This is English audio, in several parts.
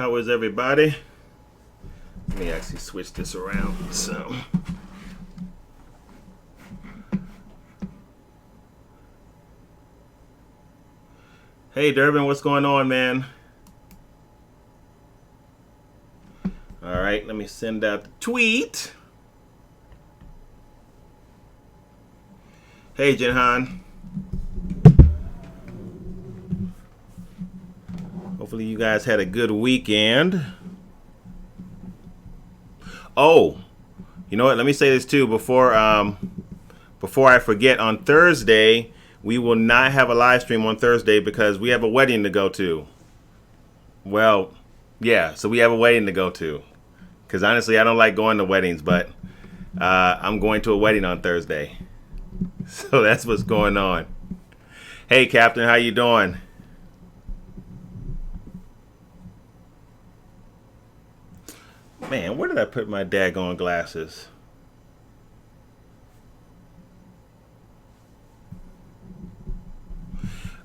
How is everybody? Let me actually switch this around. So, hey Durbin, what's going on, man? All right, let me send out the tweet. Hey, Jinhan. Hopefully you guys had a good weekend. Oh, you know what? Let me say this too before I forget. On Thursday, we will not have a live stream on Thursday because we have a wedding to go to. Well, yeah, so we have a wedding to go to. Because honestly, I don't like going to weddings, but I'm going to a wedding on Thursday. So that's what's going on. Hey, Captain, how you doing? Man, where did I put my daggone glasses?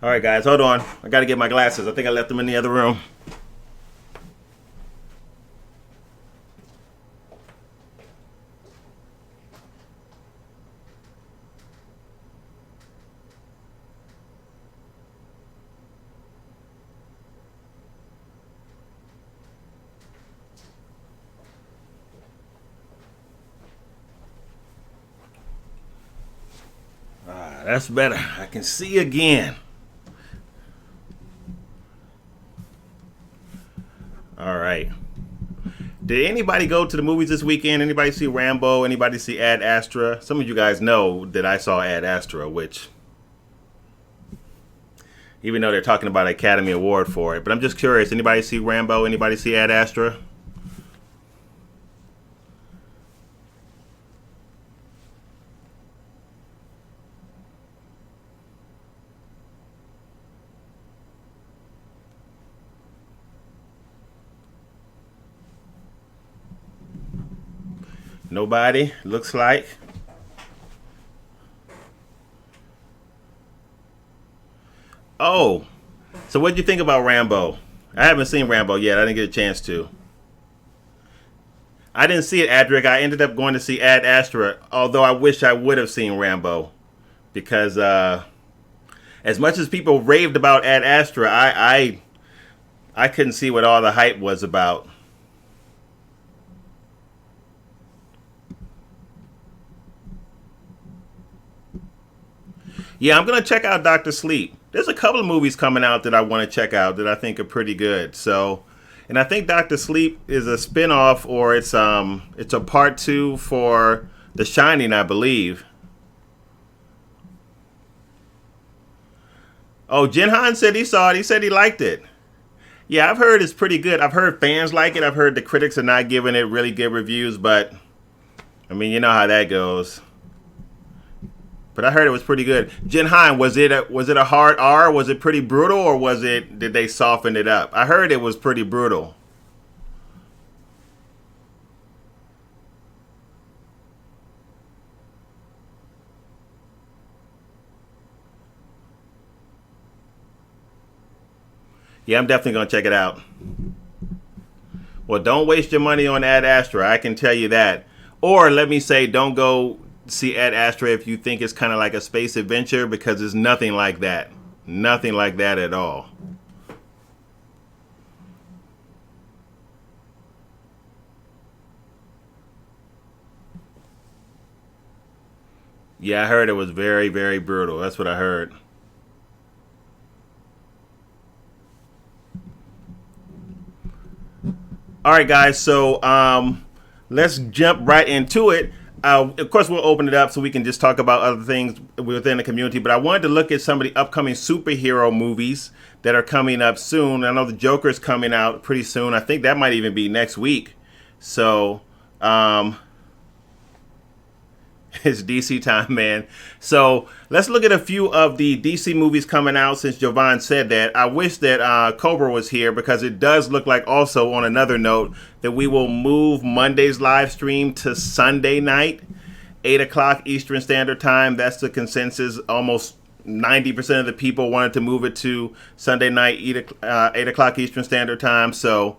All right, guys, hold on. I got to get my glasses. I think I left them in the other room. That's better. I can see again. All right. Did anybody go to the movies this weekend? Anybody see Rambo? Anybody see Ad Astra? Some of you guys know that I saw Ad Astra, which, even though they're talking about an Academy Award for it, but I'm just curious. Anybody see Rambo? Anybody see Ad Astra? Nobody, looks like. Oh, so what did you think about Rambo? I haven't seen Rambo yet. I didn't get a chance to. I didn't see it, Adric. I ended up going to see Ad Astra, although I wish I would have seen Rambo. Because as much as people raved about Ad Astra, I couldn't see what all the hype was about. Yeah, I'm gonna check out Doctor Sleep. There's a couple of movies coming out that I want to check out that I think are pretty good. So, and I think Doctor Sleep is a spin-off, or it's a part two for The Shining, I believe. Oh, Jinhan said he saw it. He said he liked it. Yeah, I've heard it's pretty good. I've heard fans like it. I've heard the critics are not giving it really good reviews, but I mean, you know how that goes. But I heard it was pretty good. Jinhan, was it a hard R? Was it pretty brutal, or did they soften it up? I heard it was pretty brutal. Yeah, I'm definitely gonna check it out. Well, don't waste your money on Ad Astra. I can tell you that. Or let me say, don't go see Ad Astra if you think it's kind of like a space adventure, because it's nothing like that. Nothing like that at all. Yeah, I heard it was very, very brutal. That's what I heard. All right, guys. So let's jump right into it. Of course, we'll open it up so we can just talk about other things within the community. But I wanted to look at some of the upcoming superhero movies that are coming up soon. I know the Joker's coming out pretty soon. I think that might even be next week. So it's DC time, man. So let's look at a few of the DC movies coming out since Jovan said that. I wish that Cobra was here, because it does look like, also on another note, that we will move Monday's live stream to Sunday night, 8 o'clock Eastern Standard Time. That's the consensus. Almost 90% of the people wanted to move it to Sunday night, 8 o'clock Eastern Standard Time. So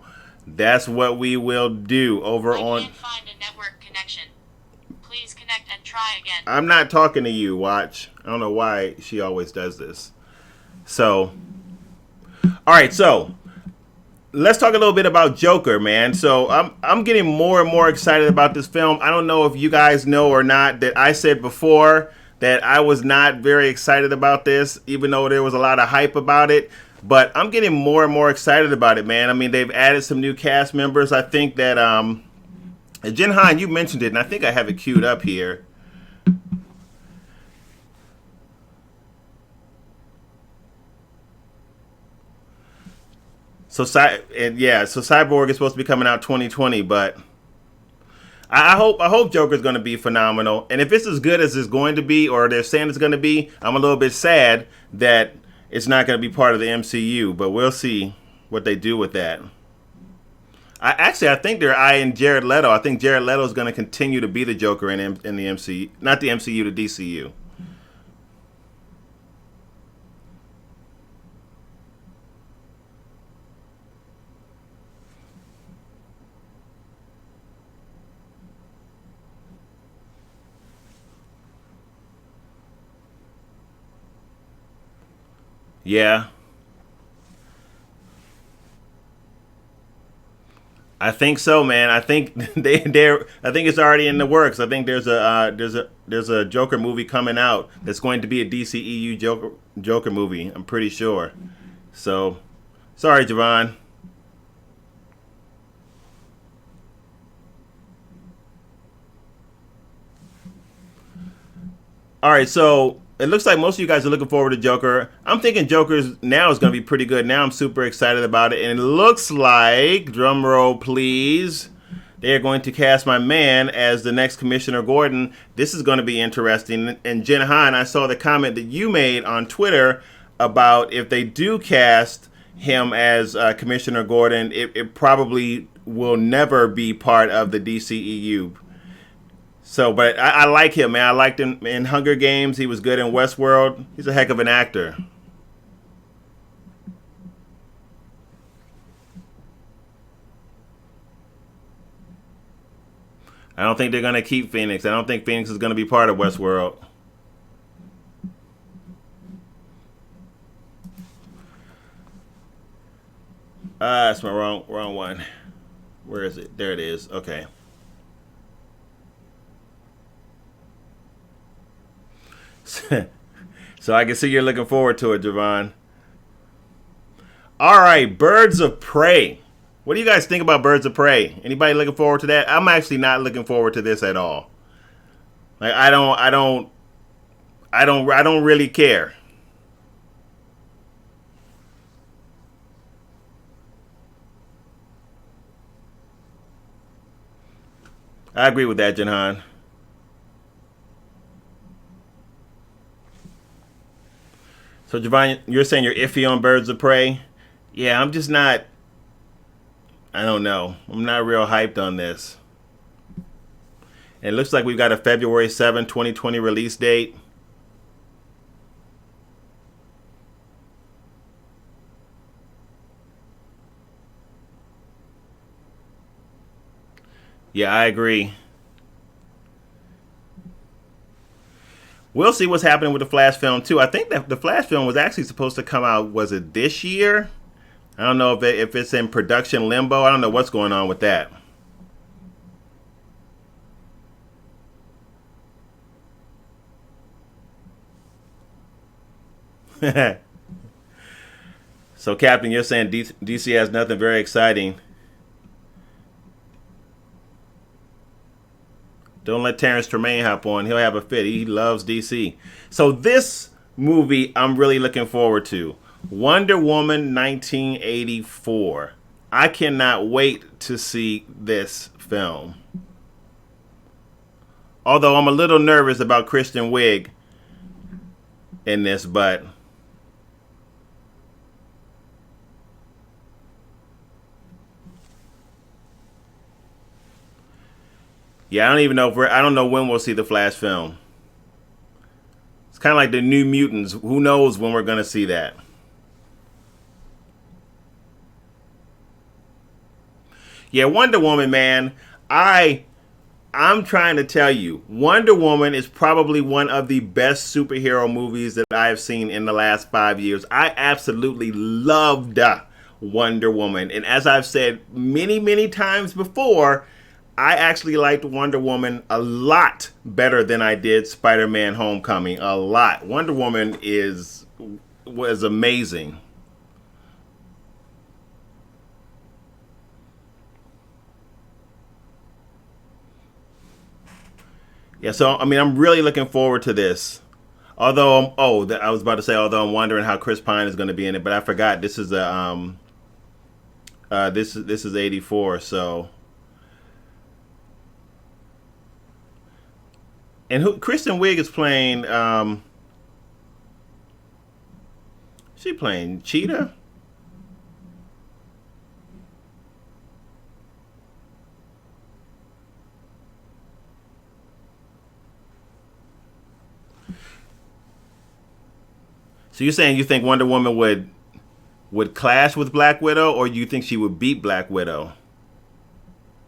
That's what we will do over on. I can't find a network connection. Please connect and try again. I'm not talking to you, Watch. I don't know why she always does this. So, all right, so let's talk a little bit about Joker, man. So I'm getting more and more excited about this film. I don't know if you guys know or not that I said before that I was not very excited about this, even though there was a lot of hype about it. But I'm getting more and more excited about it, man. I mean, they've added some new cast members. I think that Jen Han, you mentioned it, and I think I have it queued up here. So Cyborg is supposed to be coming out 2020, but I hope Joker's going to be phenomenal. And if it's as good as it's going to be, or they're saying it's going to be, I'm a little bit sad that it's not going to be part of the MCU. But we'll see what they do with that. I think they're eyeing Jared Leto. I think Jared Leto is going to continue to be the Joker in the MCU, not the MCU, the DCU. Yeah, I think so, man. I think they're. I think it's already in the works. I think there's a Joker movie coming out that's going to be a DCEU Joker movie. I'm pretty sure. So, sorry, Javon. All right, so it looks like most of you guys are looking forward to Joker. I'm thinking Joker's now is going to be pretty good. Now I'm super excited about it, and it looks like, drum roll please, they are going to cast my man as the next Commissioner Gordon. This is going to be interesting. And Jen Han, I saw the comment that you made on Twitter about if they do cast him as Commissioner Gordon, it probably will never be part of the DCEU. So, but I like him, man. I liked him in Hunger Games. He was good in Westworld. He's a heck of an actor. I don't think they're going to keep Phoenix. I don't think Phoenix is going to be part of Westworld. That's my wrong one. Where is it? There it is. Okay. So I can see you're looking forward to it, Javon. All right, Birds of Prey. What do you guys think about Birds of Prey? Anybody looking forward to that? I'm actually not looking forward to this at all. Like I don't really care. I agree with that, Janhan. So Javon, you're saying you're iffy on Birds of Prey? Yeah, I'm just not. I don't know. I'm not real hyped on this. It looks like we've got a February 7, 2020 release date. Yeah, I agree. We'll see what's happening with the Flash film too. I think that the Flash film was actually supposed to come out. Was it this year? I don't know if it's in production limbo. I don't know what's going on with that. So, Captain, you're saying DC has nothing very exciting. Don't let Terrence Tremaine hop on. He'll have a fit. He loves DC. So this movie I'm really looking forward to. Wonder Woman 1984. I cannot wait to see this film. Although I'm a little nervous about Kristen Wiig in this, but yeah, I don't even know if I don't know when we'll see the Flash film. It's kind of like the New Mutants. Who knows when we're going to see that? Yeah, Wonder Woman, man. I'm trying to tell you, Wonder Woman is probably one of the best superhero movies that I have seen in the last 5 years. I absolutely loved Wonder Woman. And as I've said many, many times before, I actually liked Wonder Woman a lot better than I did Spider-Man Homecoming. A lot. Wonder Woman was amazing. Yeah, so I mean, I'm really looking forward to this. Although, I was about to say, although I'm wondering how Chris Pine is going to be in it, but I forgot this is this is '84. So, and who Kristen Wiig is playing? She playing Cheetah. So you're saying you think Wonder Woman would clash with Black Widow, or you think she would beat Black Widow?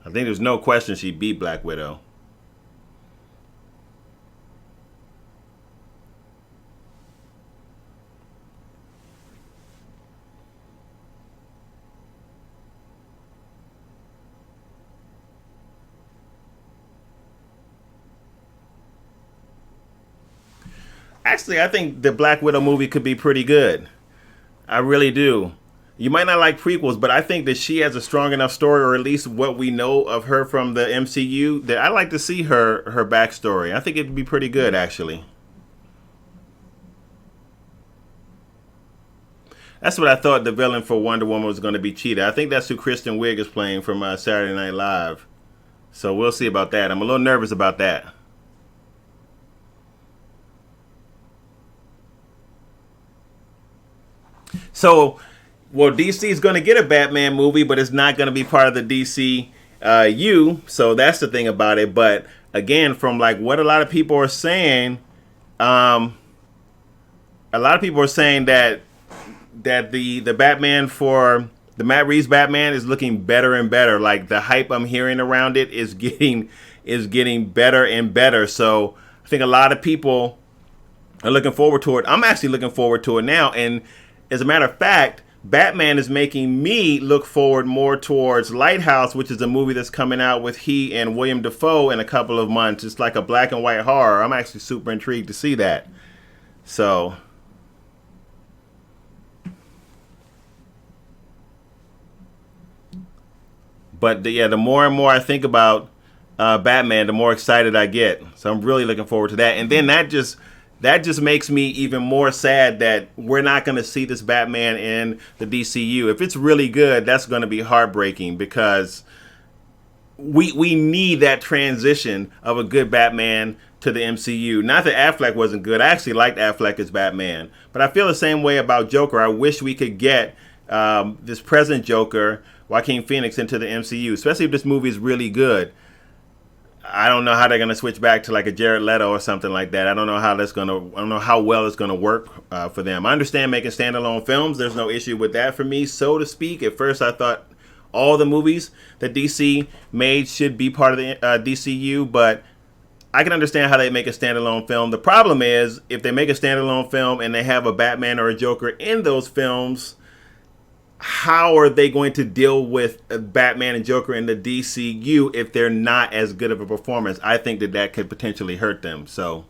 I think there's no question she beat Black Widow. Actually, I think the Black Widow movie could be pretty good. I really do. You might not like prequels, but I think that she has a strong enough story, or at least what we know of her from the MCU, that I like to see her backstory. I think it'd be pretty good, actually. That's what I thought the villain for Wonder Woman was going to be Cheetah. I think that's who Kristen Wiig is playing from Saturday Night Live. So we'll see about that. I'm a little nervous about that. So, well, DC is going to get a Batman movie, but it's not going to be part of the DC U. So that's the thing about it. But again, from like what a lot of people are saying, um, a lot of people are saying that the Batman for the Matt Reeves Batman is looking better and better. Like the hype I'm hearing around it is getting better and better. So I think a lot of people are looking forward to it. I'm actually looking forward to it now. And as a matter of fact, Batman is making me look forward more towards Lighthouse, which is a movie that's coming out with he and William Dafoe in a couple of months. It's like a black and white horror. I'm actually super intrigued to see that. So, but yeah, the more and more I think about Batman, the more excited I get. So I'm really looking forward to that. And then that just makes me even more sad that we're not going to see this Batman in the DCU. If it's really good, that's going to be heartbreaking because we need that transition of a good Batman to the MCU. Not that Affleck wasn't good. I actually liked Affleck as Batman. But I feel the same way about Joker. I wish we could get this present Joker, Joaquin Phoenix, into the MCU, especially if this movie is really good. I don't know how they're gonna switch back to like a Jared Leto or something like that. I don't know how that's gonna. I don't know how well it's gonna work for them. I understand making standalone films. There's no issue with that for me, so to speak. At first, I thought all the movies that DC made should be part of the DCU, but I can understand how they make a standalone film. The problem is if they make a standalone film and they have a Batman or a Joker in those films, how are they going to deal with Batman and Joker in the DCU if they're not as good of a performance? I think that could potentially hurt them. So,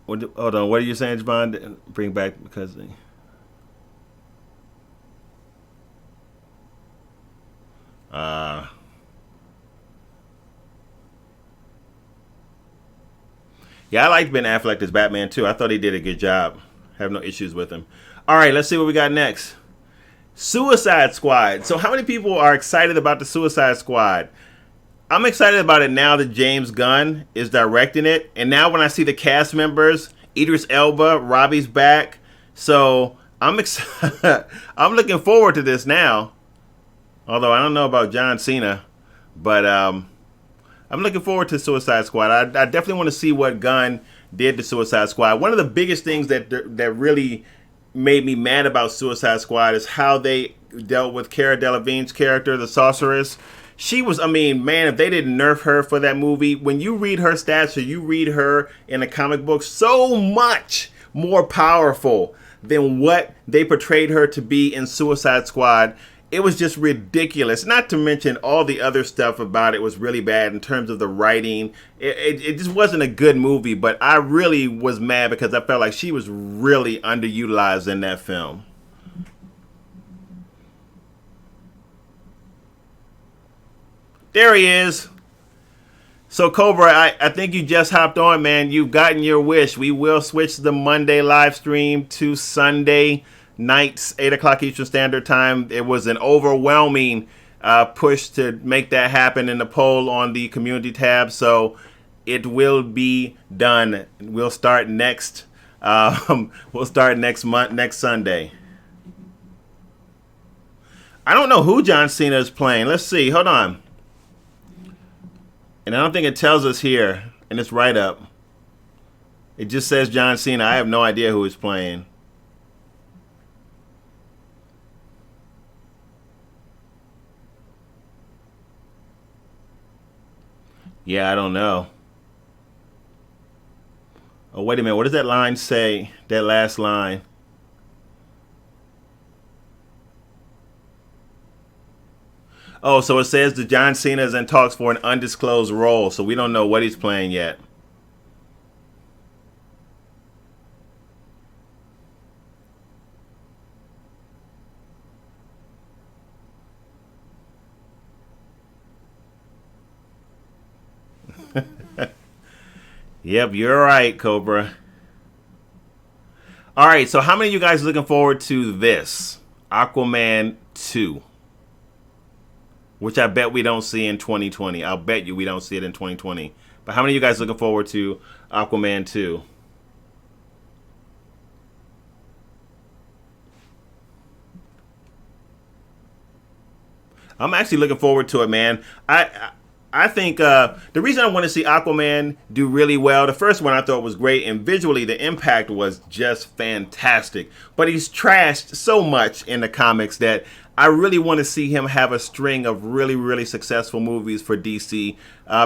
hold on. What are you saying, Javon? Bring back because. Uh, yeah, I liked Ben Affleck as Batman too. I thought he did a good job. Have no issues with him. All right, let's see what we got next. Suicide Squad. So, how many people are excited about the Suicide Squad? I'm excited about it now that James Gunn is directing it, and now when I see the cast members, Idris Elba, Robbie's back. So I'm excited. I'm looking forward to this now. Although I don't know about John Cena, but I'm looking forward to Suicide Squad. I definitely want to see what Gunn did to Suicide Squad. One of the biggest things that really made me mad about Suicide Squad is how they dealt with Cara Delevingne's character, the Sorceress. She was, I mean, man, if they didn't nerf her for that movie, when you read her stats or you read her in a comic book, so much more powerful than what they portrayed her to be in Suicide Squad. It was just ridiculous. Not to mention all the other stuff about it was really bad in terms of the writing. It just wasn't a good movie, but I really was mad because I felt like she was really underutilized in that film. There he is. So, Cobra, I think you just hopped on, man. You've gotten your wish. We will switch the Monday live stream to Sunday nights, 8 o'clock Eastern Standard Time. It was an overwhelming push to make that happen in the poll on the community tab. So it will be done. We'll start next. We'll start next month, next Sunday. I don't know who John Cena is playing. Let's see. Hold on. And I don't think it tells us here in this write-up. It just says John Cena. I have no idea who he's playing. Yeah, I don't know. Oh, wait a minute. What does that line say? That last line. Oh, so it says that John Cena is in talks for an undisclosed role, so we don't know what he's playing yet. Yep, you're right, Cobra. All right, so how many of you guys are looking forward to this? Aquaman 2. Which I bet we don't see in 2020. I'll bet you we don't see it in 2020. But how many of you guys looking forward to Aquaman 2? I'm actually looking forward to it, man. I think the reason I want to see Aquaman do really well, the first one I thought was great, and visually the impact was just fantastic. But he's trashed so much in the comics that I really want to see him have a string of really, really successful movies for DC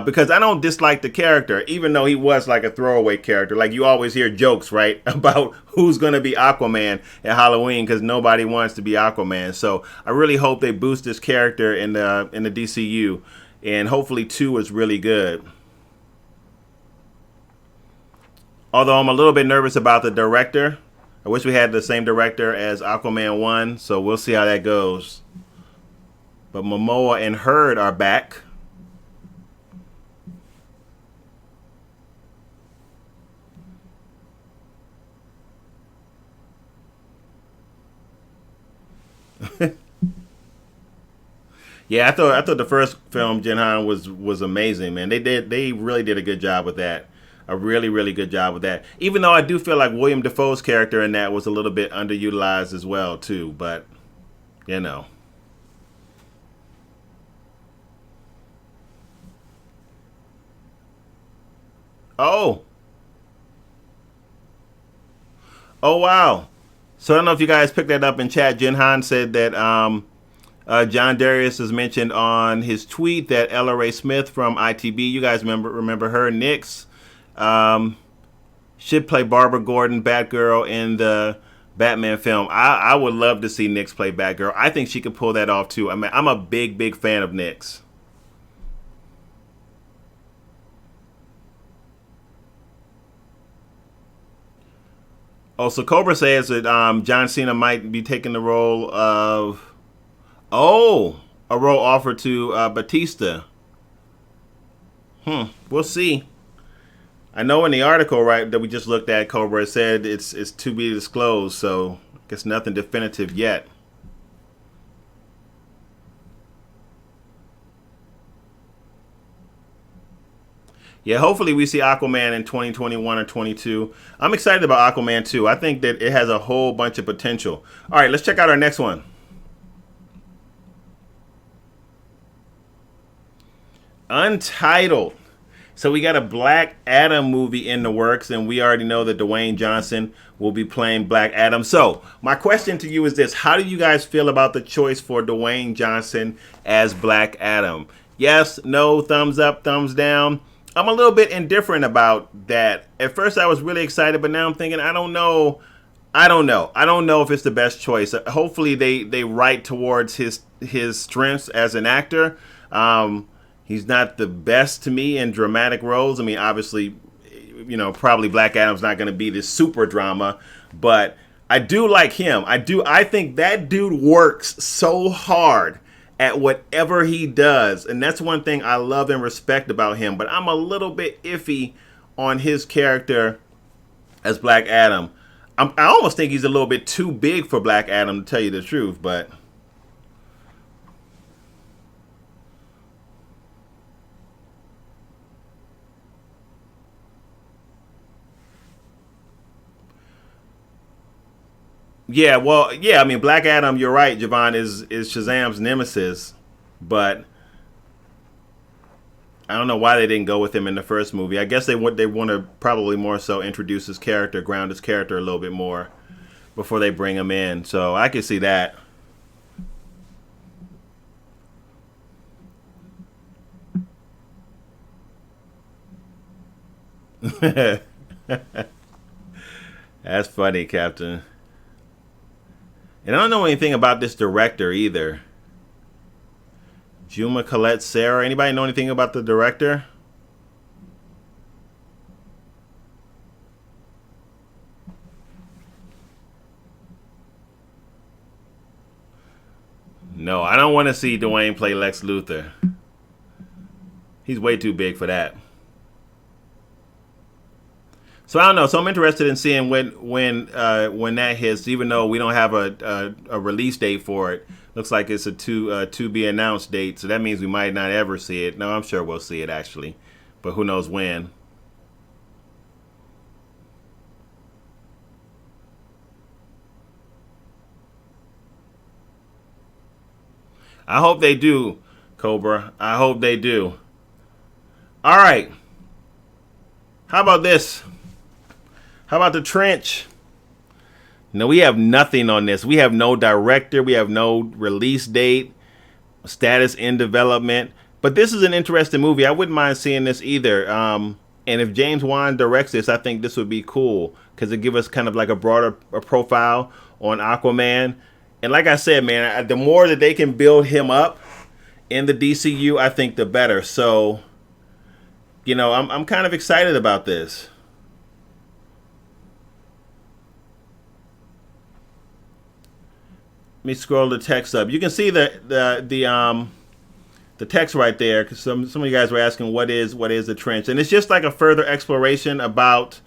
because I don't dislike the character, even though he was like a throwaway character. Like you always hear jokes, right, about who's going to be Aquaman at Halloween because nobody wants to be Aquaman. So I really hope they boost this character in the DCU. And hopefully 2 is really good. Although I'm a little bit nervous about the director. I wish we had the same director as Aquaman 1. So we'll see how that goes. But Momoa and Heard are back. Yeah, I thought the first film, Jinhan, was amazing, man. They really did a good job with that. A really, really good job with that. Even though I do feel like William Dafoe's character in that was a little bit underutilized as well, too. But, you know. Oh. Oh, wow. So I don't know if you guys picked that up in chat. Jinhan said that John Darius has mentioned on his tweet that Ella Ray Smith from ITB, you guys remember her, Nyx, should play Barbara Gordon, Batgirl, in the Batman film. I would love to see Nyx play Batgirl. I think she could pull that off too. I mean, I'm a big, big fan of Nyx. Oh, so Cobra says that John Cena might be taking the role of... Oh, a role offered to Batista. We'll see. I know in the article, right, that we just looked at, Cobra, it said it's to be disclosed, so I guess nothing definitive yet. Yeah, hopefully we see Aquaman in 2021 or 22. I'm excited about Aquaman 2. I think that it has a whole bunch of potential. All right, let's check out our next one. Untitled. So we got a Black Adam movie in the works, and we already know that Dwayne Johnson will be playing Black Adam. So my question to you is this: how do you guys feel about the choice for Dwayne Johnson as Black Adam? Yes, no, thumbs up, thumbs down. I'm a little bit indifferent about that. At first, I was really excited, but now I'm thinking, I don't know. I don't know. I don't know if it's the best choice. Hopefully, they write towards his strengths as an actor. He's not the best to me in dramatic roles. I mean, obviously, probably Black Adam's not going to be this super drama, but I do like him. I think that dude works so hard at whatever he does, and that's one thing I love and respect about him. But I'm a little bit iffy on his character as Black Adam. I almost think he's a little bit too big for Black Adam, to tell you the truth, but yeah, well, yeah. I mean, Black Adam. You're right, Javon is Shazam's nemesis, but I don't know why they didn't go with him in the first movie. I guess they want to probably more so introduce his character, ground his character a little bit more before they bring him in. So I can see that. That's funny, Captain. And I don't know anything about this director either. Juma Colette Sarah. Anybody know anything about the director? No, I don't want to see Dwayne play Lex Luthor. He's way too big for that. So I don't know. So I'm interested in seeing when that hits. Even though we don't have a release date for it, looks like it's a to be announced date. So that means we might not ever see it. No, I'm sure we'll see it actually, but who knows when. I hope they do, Cobra. I hope they do. All right. How about this? How about the Trench? No, we have nothing on this. We have no director. We have no release date, status in development. But this is an interesting movie. I wouldn't mind seeing this either. And if James Wan directs this, I think this would be cool because it give us kind of like a broader profile on Aquaman. And like I said, man, the more that they can build him up in the DCU, I think the better. So, I'm kind of excited about this. Let me scroll the text up. You can see the text right there because some of you guys were asking what is the Trench, and it's just like a further exploration about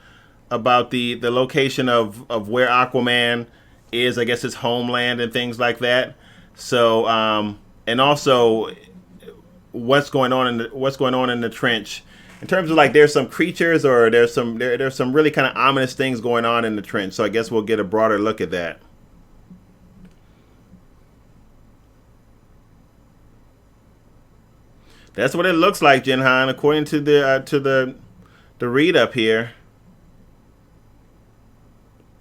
the location of where Aquaman is, I guess, his homeland and things like that. So and also what's going on in the Trench in terms of like there's some creatures or there's some really kind of ominous things going on in the Trench. So I guess we'll get a broader look at that. That's what it looks like, Jinhan, according to the read up here.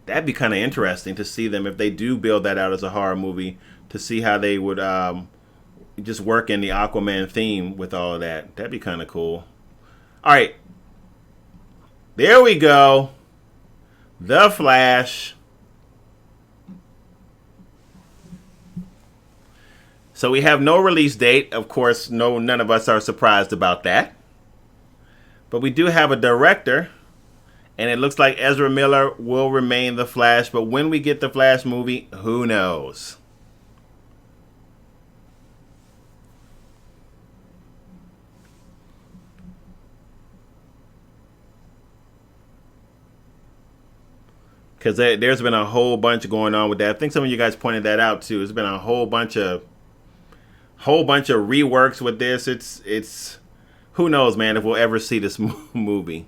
That'd be kind of interesting to see them if they do build that out as a horror movie, to see how they would just work in the Aquaman theme with all of that. That'd be kind of cool. All right, there we go. The Flash. So we have no release date. Of course, none of us are surprised about that. But we do have a director, and it looks like Ezra Miller will remain the Flash. But when we get the Flash movie, who knows? Because there's been a whole bunch going on with that. I think some of you guys pointed that out too. There's been a whole bunch of reworks with this. It's who knows, man, if we'll ever see this movie.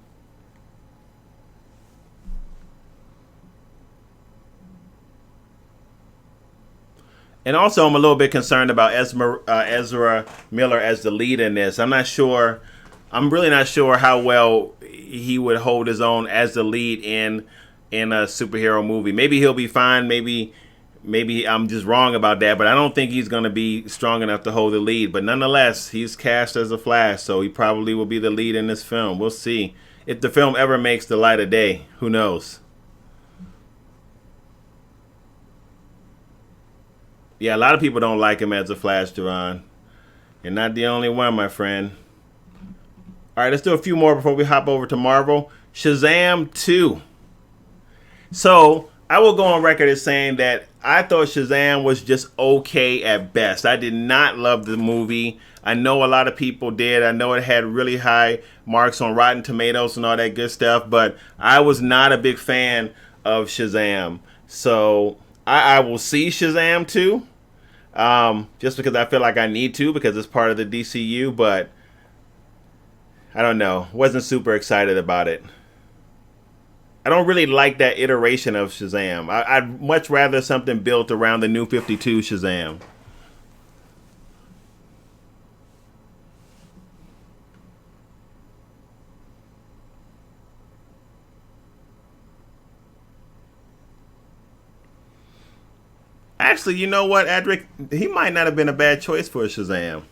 And also, I'm a little bit concerned about Ezra Miller as the lead in this. I'm not sure. I'm really not sure how well he would hold his own as the lead in a superhero movie. Maybe he'll be fine. Maybe I'm just wrong about that. But I don't think he's going to be strong enough to hold the lead. But nonetheless, he's cast as a Flash, so he probably will be the lead in this film. We'll see if the film ever makes the light of day. Who knows? Yeah, a lot of people don't like him as a Flash, Javon. You're not the only one, my friend. All right, let's do a few more before we hop over to Marvel. Shazam 2. So, I will go on record as saying that I thought Shazam was just okay at best. I did not love the movie. I know a lot of people did. I know it had really high marks on Rotten Tomatoes and all that good stuff, but I was not a big fan of Shazam. So, I will see Shazam 2. Just because I feel like I need to because it's part of the DCU, but I don't know. Wasn't super excited about it. I don't really like that iteration of Shazam. I'd much rather something built around the New 52 Shazam. Actually, you know what, Adric? He might not have been a bad choice for Shazam.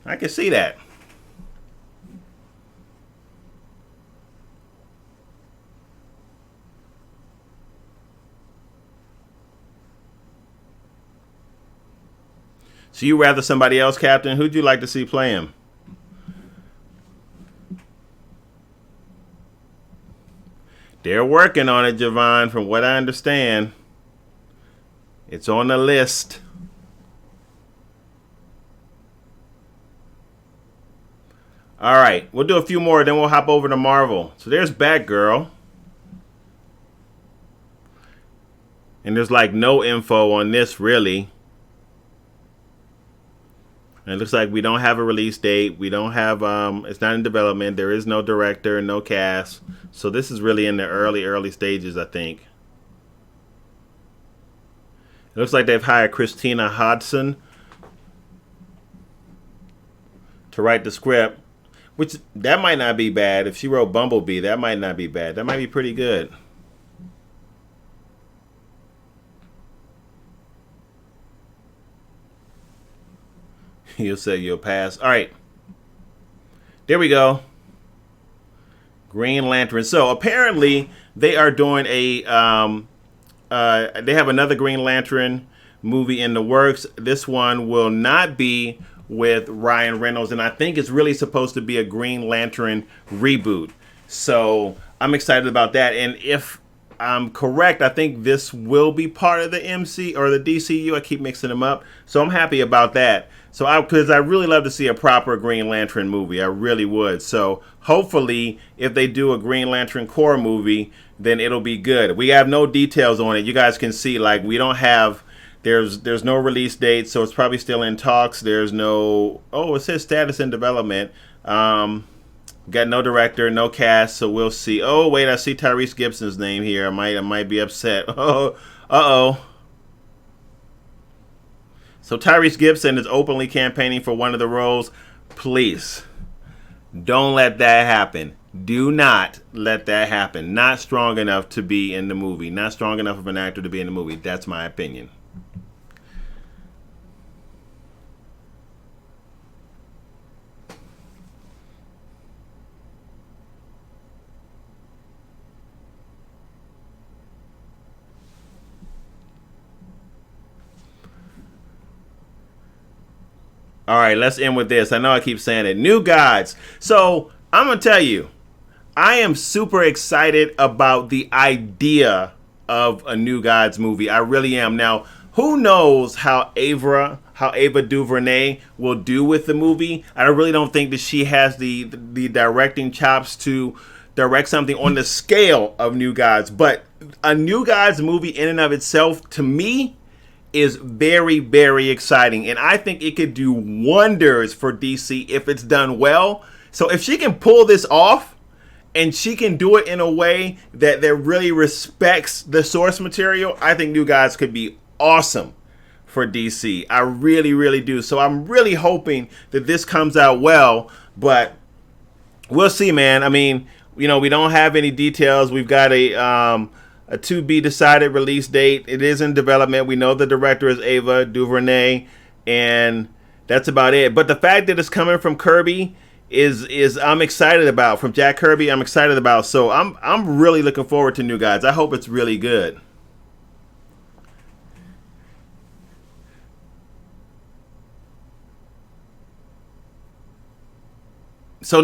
I can see that. So you rather somebody else, Captain? Who'd you like to see play him? They're working on it, Javon, from what I understand. It's on the list. All right, we'll do a few more, then we'll hop over to Marvel. So there's Batgirl. And there's like no info on this, really. And it looks like we don't have a release date. We don't have, it's not in development. There is no director, no cast. So this is really in the early stages, I think. It looks like they've hired Christina Hodson to write the script, which that might not be bad. If she wrote Bumblebee, that might not be bad. That might be pretty good. You'll say you'll pass. All right. There we go. Green Lantern. So apparently they are doing they have another Green Lantern movie in the works. This one will not be with Ryan Reynolds, and I think it's really supposed to be a Green Lantern reboot. So I'm excited about that. And if I'm correct, I think this will be part of the MC or the DCU. I keep mixing them up. So I'm happy about that. So because I really love to see a proper Green Lantern movie. I really would. So hopefully if they do a Green Lantern Corps movie, then it'll be good. We have no details on it. You guys can see, like, we don't have, there's no release date, so it's probably still in talks. There's no, it says status in development. Got no director, no cast, so we'll see. Oh, wait, I see Tyrese Gibson's name here. I might be upset. Uh-oh. So Tyrese Gibson is openly campaigning for one of the roles. Please, don't let that happen. Do not let that happen. Not strong enough to be in the movie. Not strong enough of an actor to be in the movie. That's my opinion. All right, let's end with this. I know I keep saying it. New Gods. So I'm going to tell you, I am super excited about the idea of a New Gods movie. I really am. Now, who knows how Ava DuVernay will do with the movie? I really don't think that she has the directing chops to direct something on the scale of New Gods. But a New Gods movie in and of itself, to me, is very, very exciting. And I think it could do wonders for DC if it's done well. So if she can pull this off, and she can do it in a way that really respects the source material, I think New Gods could be awesome for DC. I really, really do. So I'm really hoping that this comes out well, but we'll see, man. I mean, we don't have any details. We've got a to be decided release date. It is in development. We know the director is Ava DuVernay, and that's about it. But the fact that it's coming from Kirby is I'm excited about. From Jack Kirby, I'm excited about. So I'm really looking forward to New Gods. I hope it's really good. So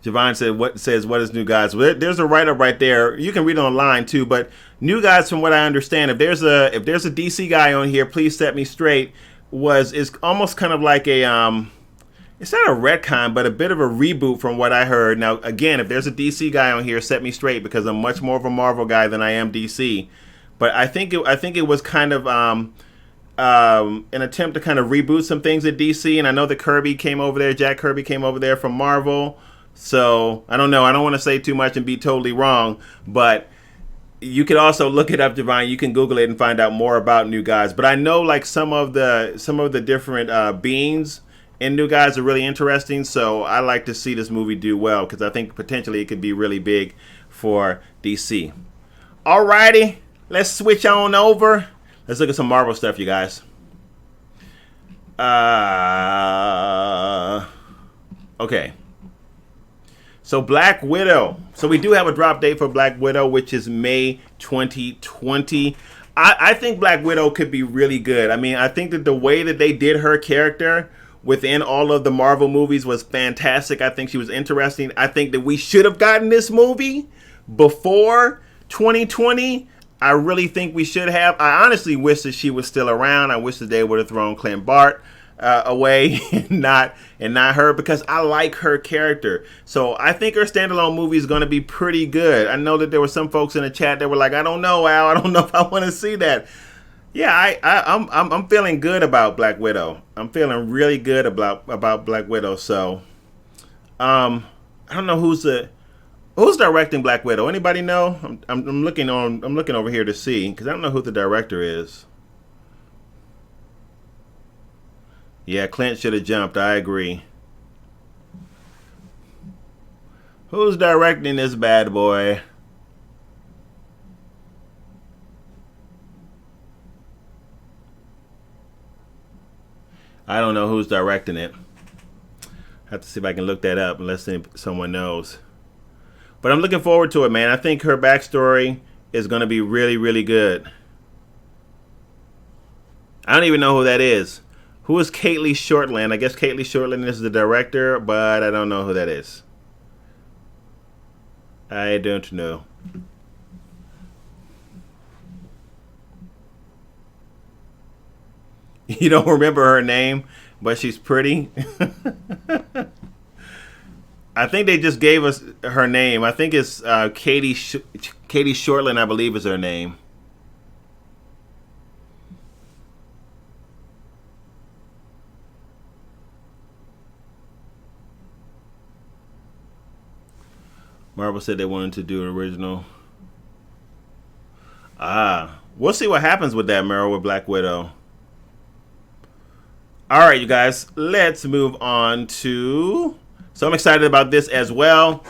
Javon said what is New Gods? Well, there's a write up right there. You can read it online too. But New Gods, from what I understand, if there's a DC guy on here, please set me straight. Is almost kind of like a it's not a retcon, but a bit of a reboot from what I heard. Now, again, if there's a DC guy on here, set me straight, because I'm much more of a Marvel guy than I am DC. But I think it was kind of an attempt to kind of reboot some things at DC, and I know that Kirby came over there, Jack Kirby came over there from Marvel. So I don't know. I don't want to say too much and be totally wrong, but you could also look it up, Javon. You can Google it and find out more about New Gods. But I know like some of the different beings in New Gods are really interesting. So I like to see this movie do well, because I think potentially it could be really big for DC. Alrighty, let's switch on over. Let's look at some Marvel stuff, you guys. Okay. So Black Widow. So we do have a drop date for Black Widow, which is May 2020. I think Black Widow could be really good. I mean, I think that the way that they did her character within all of the Marvel movies was fantastic. I think she was interesting. I think that we should have gotten this movie before 2020. I really think we should have. I honestly wish that she was still around. I wish that they would have thrown Clint Bart away and not her, because I like her character. So I think her standalone movie is going to be pretty good. I know that there were some folks in the chat that were like, I don't know, Al, I don't know if I want to see that. Yeah, I'm feeling good about Black Widow. I'm feeling really good about Black Widow. So I don't know who's directing Black Widow. Anybody know? I'm looking over here to see, because I don't know who the director is. Yeah, Clint should have jumped. I agree. Who's directing this bad boy? I don't know who's directing it. Have to see if I can look that up, unless someone knows. But I'm looking forward to it, man. I think her backstory is going to be really, really good. I don't even know who that is. Who is Caitley Shortland? I guess Caitley Shortland is the director, but I don't know who that is. I don't know. You don't remember her name, but she's pretty. I think they just gave us her name. I think it's Katie Shortland, I believe, is her name. Marvel said they wanted to do an original. We'll see what happens with that, Meryl, with Black Widow. All right, you guys, let's move on to... So I'm excited about this as well.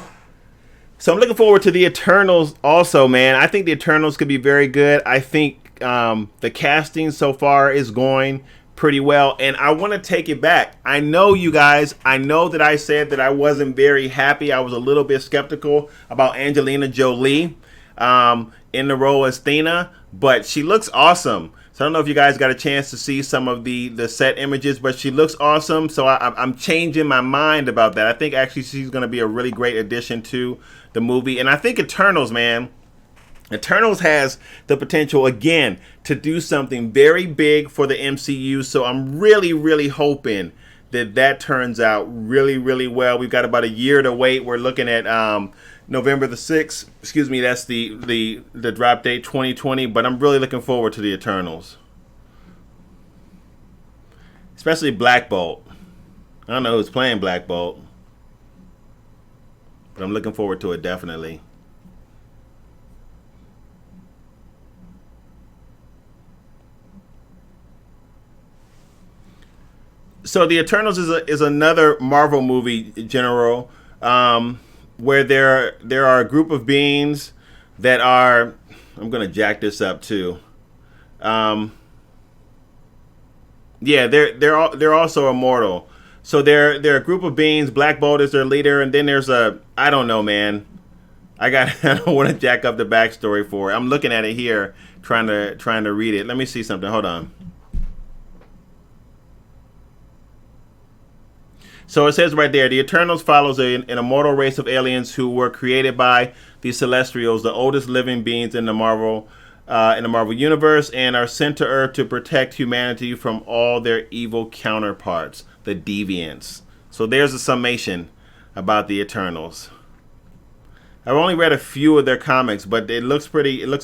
So I'm looking forward to the Eternals also, man. I think the Eternals could be very good. I think the casting so far is going pretty well. And I want to take it back. I know, you guys, I know that I said that I wasn't very happy. I was a little bit skeptical about Angelina Jolie in the role as Thena, but she looks awesome. So I don't know if you guys got a chance to see some of the set images, but she looks awesome. So I'm changing my mind about that. I think actually she's going to be a really great addition to the movie. And I think Eternals, man, Eternals has the potential, again, to do something very big for the MCU. So I'm really, really hoping that turns out really, really well. We've got about a year to wait. We're looking at November the 6th. Excuse me, that's the drop date, 2020. But I'm really looking forward to the Eternals. Especially Black Bolt. I don't know who's playing Black Bolt, but I'm looking forward to it, definitely. So the Eternals is another Marvel movie, General, where there are a group of beings that are. I'm gonna jack this up too. Yeah, they're also immortal. So they're a group of beings. Black Bolt is their leader, and then there's a I don't know, man. I don't want to jack up the backstory for it. I'm looking at it here, trying to read it. Let me see something. Hold on. So it says right there, the Eternals follows an immortal race of aliens who were created by the Celestials, the oldest living beings in the Marvel universe, and are sent to Earth to protect humanity from all their evil counterparts, the Deviants. So there's a summation about the Eternals. I've only read a few of their comics, but it looks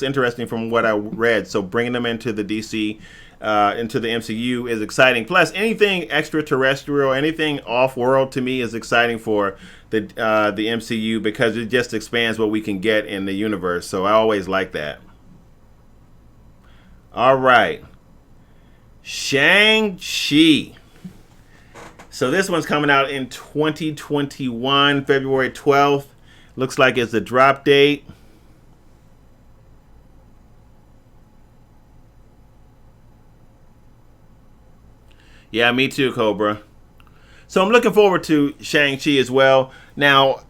interesting from what I read. So bringing them into the DC, into the MCU is exciting. Plus, anything extraterrestrial, anything off-world to me is exciting for the MCU because it just expands what we can get in the universe. So I always like that. All right, Shang-Chi. So this one's coming out in 2021, February 12th. Looks like it's the drop date. Yeah, me too, Cobra. So I'm looking forward to Shang-Chi as well. Now,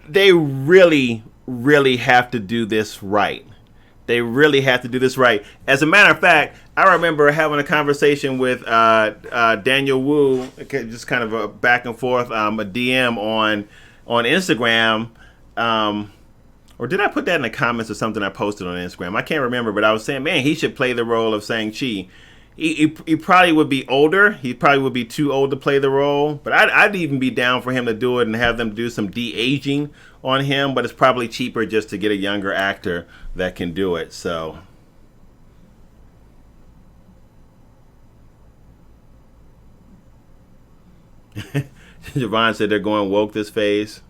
they really, really have to do this right. They really have to do this right. As a matter of fact, I remember having a conversation with Daniel Wu, just kind of a back and forth, a DM on Instagram. Or did I put that in the comments or something I posted on Instagram? I can't remember, but I was saying, man, he should play the role of Shang-Chi. He probably would be older. He probably would be too old to play the role. But I'd even be down for him to do it and have them do some de-aging on him. But it's probably cheaper just to get a younger actor that can do it. So Javon said they're going woke this phase.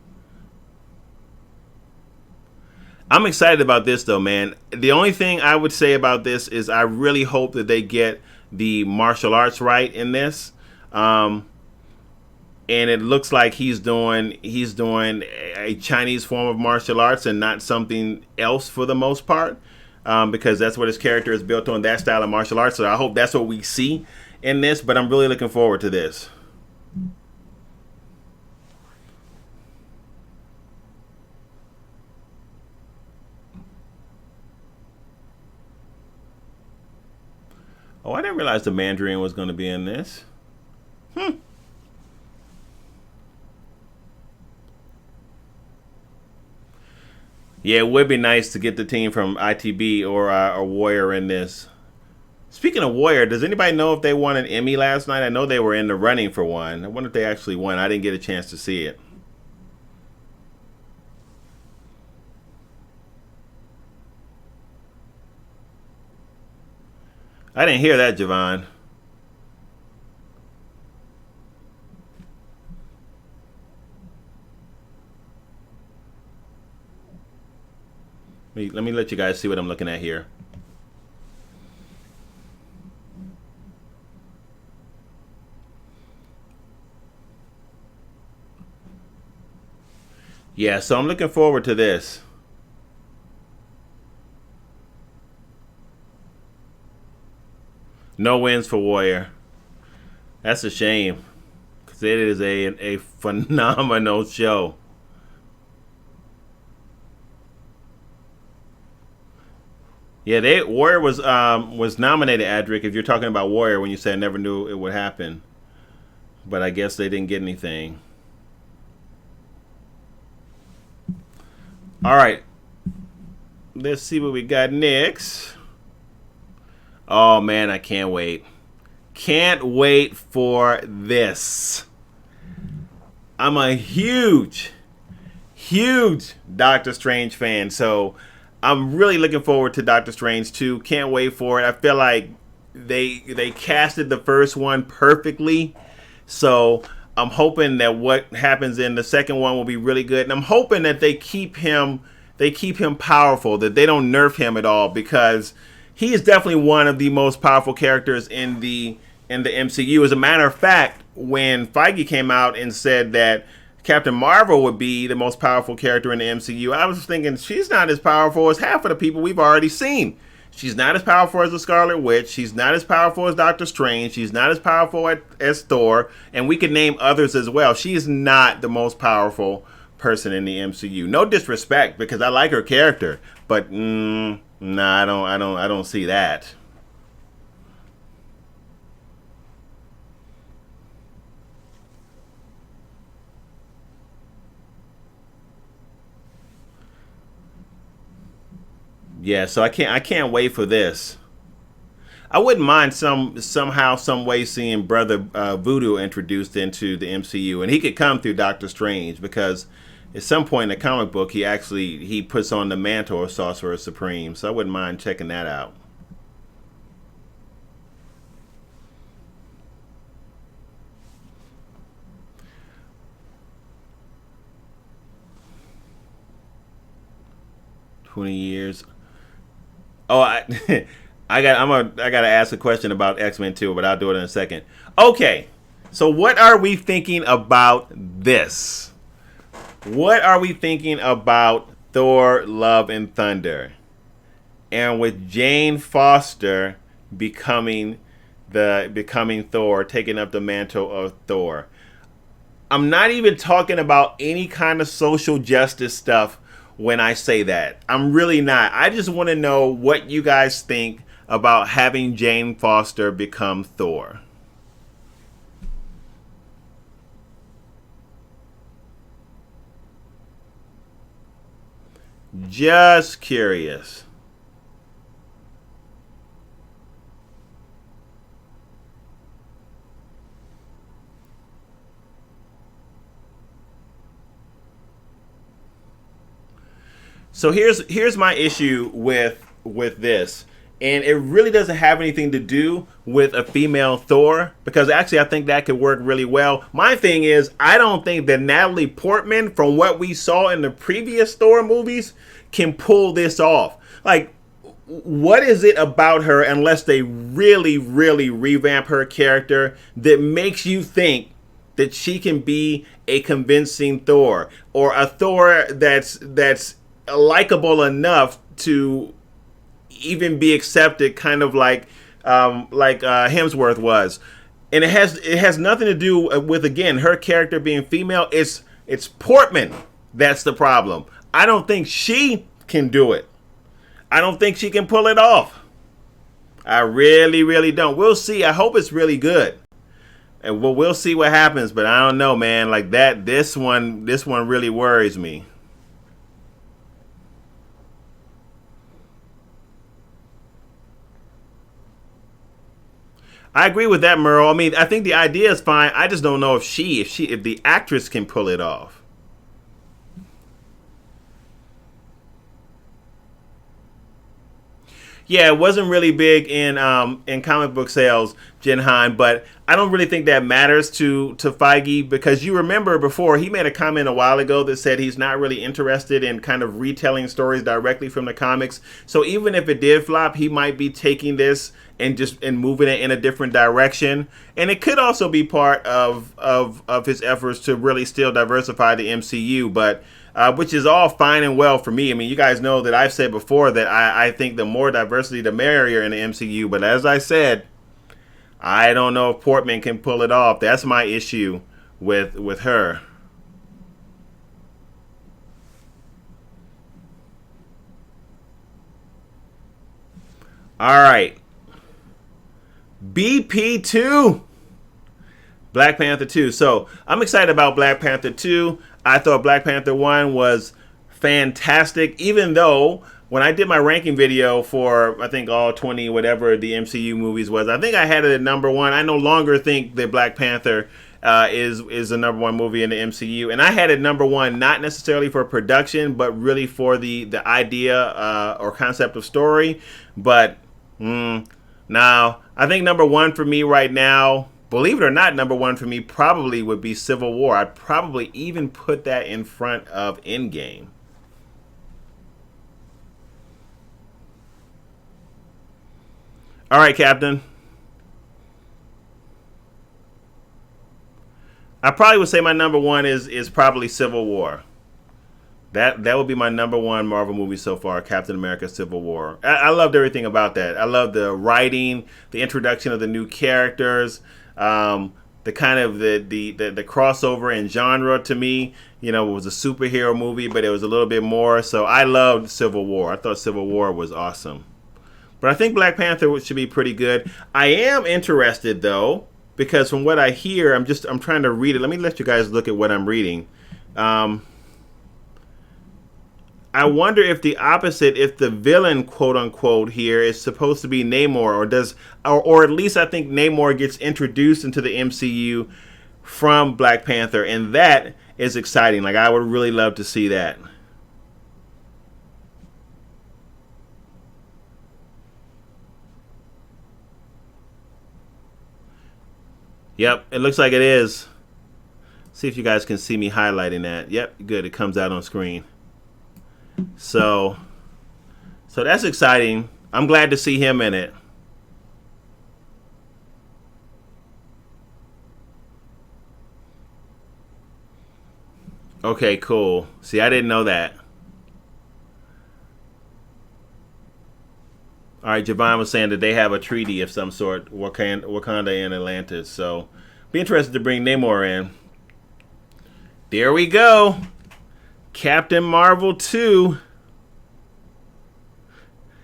I'm excited about this though, man. The only thing I would say about this is I really hope that they get the martial arts right in this. And it looks like he's doing a Chinese form of martial arts and not something else for the most part. Because that's what his character is built on, that style of martial arts. So I hope that's what we see in this, but I'm really looking forward to this. Oh, I didn't realize the Mandarin was going to be in this. Yeah, it would be nice to get the team from ITB or Warrior in this. Speaking of Warrior, does anybody know if they won an Emmy last night? I know they were in the running for one. I wonder if they actually won. I didn't get a chance to see it. I didn't hear that, Javon. Let me let you guys see what I'm looking at here. Yeah, so I'm looking forward to this. No wins for Warrior. That's a shame, because it is a phenomenal show. Yeah, Warrior was nominated, Adric, if you're talking about Warrior when you said never knew it would happen. But I guess they didn't get anything. All right. Let's see what we got next. Oh, man, I can't wait. Can't wait for this. I'm a huge Doctor Strange fan, so I'm really looking forward to Doctor Strange 2. Can't wait for it. I feel like they casted the first one perfectly, so I'm hoping that what happens in the second one will be really good, and I'm hoping that they keep him powerful, that they don't nerf him at all, because he is definitely one of the most powerful characters in the MCU. As a matter of fact, when Feige came out and said that Captain Marvel would be the most powerful character in the MCU, I was thinking she's not as powerful as half of the people we've already seen. She's not as powerful as the Scarlet Witch. She's not as powerful as Doctor Strange. She's not as powerful as Thor. And we could name others as well. She is not the most powerful person in the MCU. No disrespect, because I like her character, but nah, I don't see that. Yeah, so I can't wait for this. I wouldn't mind somehow some way seeing Brother Voodoo introduced into the MCU, and he could come through Doctor Strange, because at some point in the comic book he puts on the mantle of Sorcerer Supreme. So I wouldn't mind checking that out. 20 years. Oh, I gotta ask a question about X-Men too, but I'll do it in a second. Okay, so what are we thinking about this? What are we thinking about Thor: Love and Thunder, and with Jane Foster becoming becoming Thor, taking up the mantle of Thor? I'm not even talking about any kind of social justice stuff when I say that. I'm really not. I just want to know what you guys think about having Jane Foster become Thor. Just curious. So here's my issue with this, and it really doesn't have anything to do with a female Thor, because actually I think that could work really well. My thing is, I don't think that Natalie Portman, from what we saw in the previous Thor movies, can pull this off. Like, what is it about her, unless they really, really revamp her character, that makes you think that she can be a convincing Thor, or a Thor that's likable enough to even be accepted, kind of like Hemsworth was. And it has nothing to do with, again, her character being female. It's Portman that's the problem. I don't think she can do it. I don't think she can pull it off. I really, really don't. We'll see. I hope it's really good, and we'll see what happens. But I don't know, man. Like that, this one really worries me. I agree with that, Merle. I mean, I think the idea is fine. I just don't know if the actress can pull it off. Yeah, it wasn't really big in comic book sales, Jinhan, but I don't really think that matters to Feige, because you remember before he made a comment a while ago that said he's not really interested in kind of retelling stories directly from the comics. So even if it did flop, he might be taking this and moving it in a different direction. And it could also be part of his efforts to really still diversify the MCU, but which is all fine and well for me. I mean, you guys know that I've said before that I think the more diversity, the merrier in the MCU. But as I said, I don't know if Portman can pull it off. That's my issue with her. All right, BP2. Black Panther 2. So I'm excited about Black Panther 2. I thought Black Panther 1 was fantastic, even though when I did my ranking video for, I think, all 20 whatever the MCU movies was, I think I had it at number one. I no longer think that Black Panther is the number one movie in the MCU. And I had it number one, not necessarily for production, but really for the idea or concept of story. But now, I think number one for me right now, believe it or not, number one for me probably would be Civil War. I'd probably even put that in front of Endgame. All right, Captain. I probably would say my number one is probably Civil War. That would be my number one Marvel movie so far, Captain America: Civil War. I loved everything about that. I love the writing, the introduction of the new characters, the kind of the crossover in genre. To me, it was a superhero movie, but it was a little bit more. So I loved Civil War. I thought Civil War was awesome. But I think Black Panther should be pretty good. I am interested though, because from what I hear, I'm trying to read it. Let me let you guys look at what I'm reading. Um, I wonder if the opposite, if the villain, quote unquote, here is supposed to be Namor, or at least I think Namor gets introduced into the MCU from Black Panther, and that is exciting. Like I would really love to see that. Yep, it looks like it is. See if you guys can see me highlighting that. Yep, good. It comes out on screen. So, so that's exciting. I'm glad to see him in it. Okay, cool. See, I didn't know that. All right, Javon was saying that they have a treaty of some sort, Wakanda and Atlantis. So, be interested to bring Namor in. There we go. Captain Marvel 2.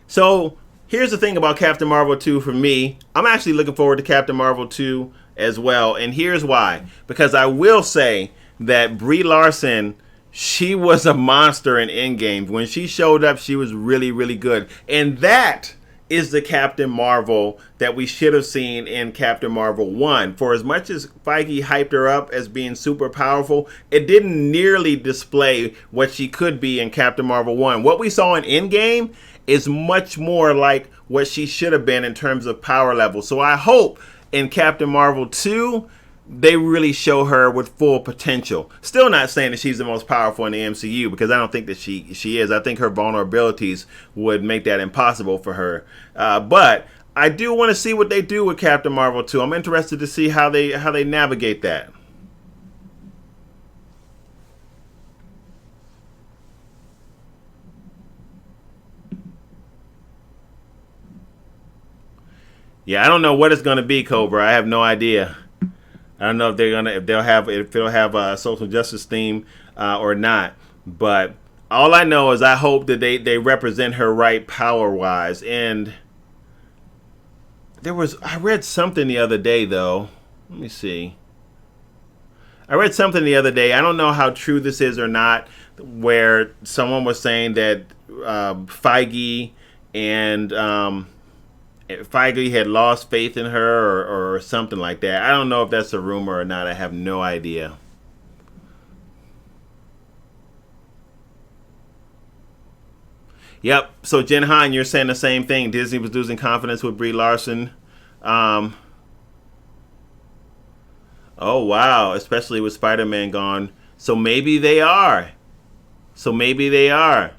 So, here's the thing about Captain Marvel 2 for me. I'm actually looking forward to Captain Marvel 2 as well. And here's why. Because I will say that Brie Larson, she was a monster in Endgame. When she showed up, she was really, really good. And that is the Captain Marvel that we should have seen in Captain Marvel 1. For as much as Feige hyped her up as being super powerful, it didn't nearly display what she could be in Captain Marvel 1. What we saw in Endgame is much more like what she should have been in terms of power level. So I hope in Captain Marvel 2, they really show her with full potential. Still not saying that she's the most powerful in the MCU, because I don't think that she is. I think her vulnerabilities would make that impossible for her. But I do want to see what they do with Captain Marvel 2. I'm interested to see how they navigate that. Yeah, I don't know what it's going to be, Cobra. I have no idea. I don't know if they'll have a social justice theme or not. But all I know is I hope that they represent her right power wise. And I read something the other day though. Let me see. I read something the other day. I don't know how true this is or not, where someone was saying that Feige and Feige had lost faith in her, or something like that. I don't know if that's a rumor or not. I have no idea. Yep. So Jen Han, you're saying the same thing. Disney was losing confidence with Brie Larson. Um, oh wow, especially with Spider-Man gone. So maybe they are. So maybe they are.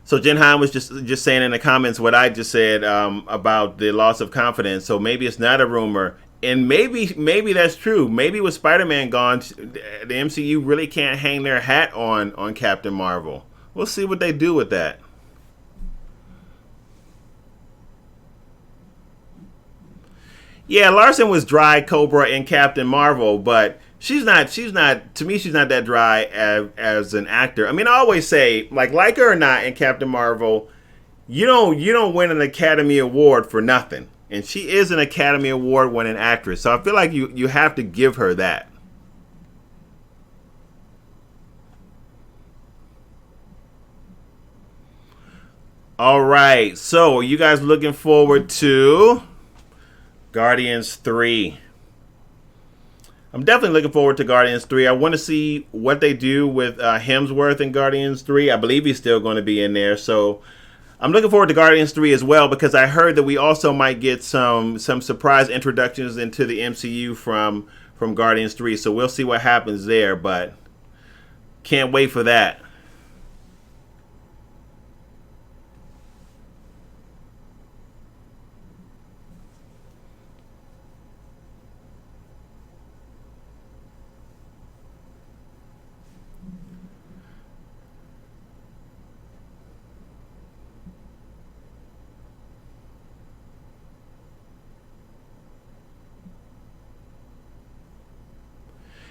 So Jen Han was just saying in the comments what I just said about the loss of confidence. So maybe it's not a rumor, and maybe that's true. Maybe with Spider-Man gone, the MCU really can't hang their hat on Captain Marvel. We'll see what they do with that. Yeah, Larson was dry Cobra in Captain Marvel, but she's not to me she's not that dry as an actor. I mean, I always say like her or not in Captain Marvel, you don't win an Academy Award for nothing. And she is an Academy Award winning actress. So I feel like you have to give her that. All right. So, are you guys looking forward to Guardians 3? I'm definitely looking forward to Guardians 3. I want to see what they do with Hemsworth in Guardians 3. I believe he's still going to be in there. So I'm looking forward to Guardians 3 as well, because I heard that we also might get some surprise introductions into the MCU from Guardians 3. So we'll see what happens there, but can't wait for that.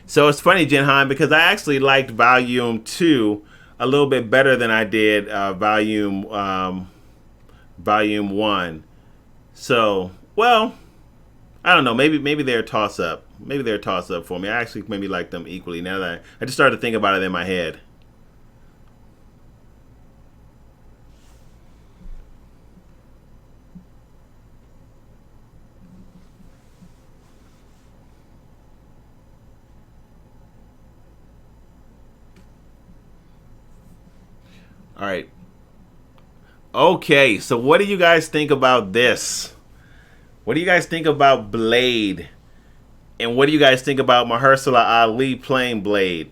So it's funny, Jinhan, because I actually liked Volume 2 a little bit better than I did Volume 1. So, well, I don't know. Maybe they're a toss up. Maybe they're a toss up for me. I actually maybe like them equally now that I just started to think about it in my head. All right. Okay, so what do you guys think about this? What do you guys think about Blade? And what do you guys think about Mahershala Ali playing Blade?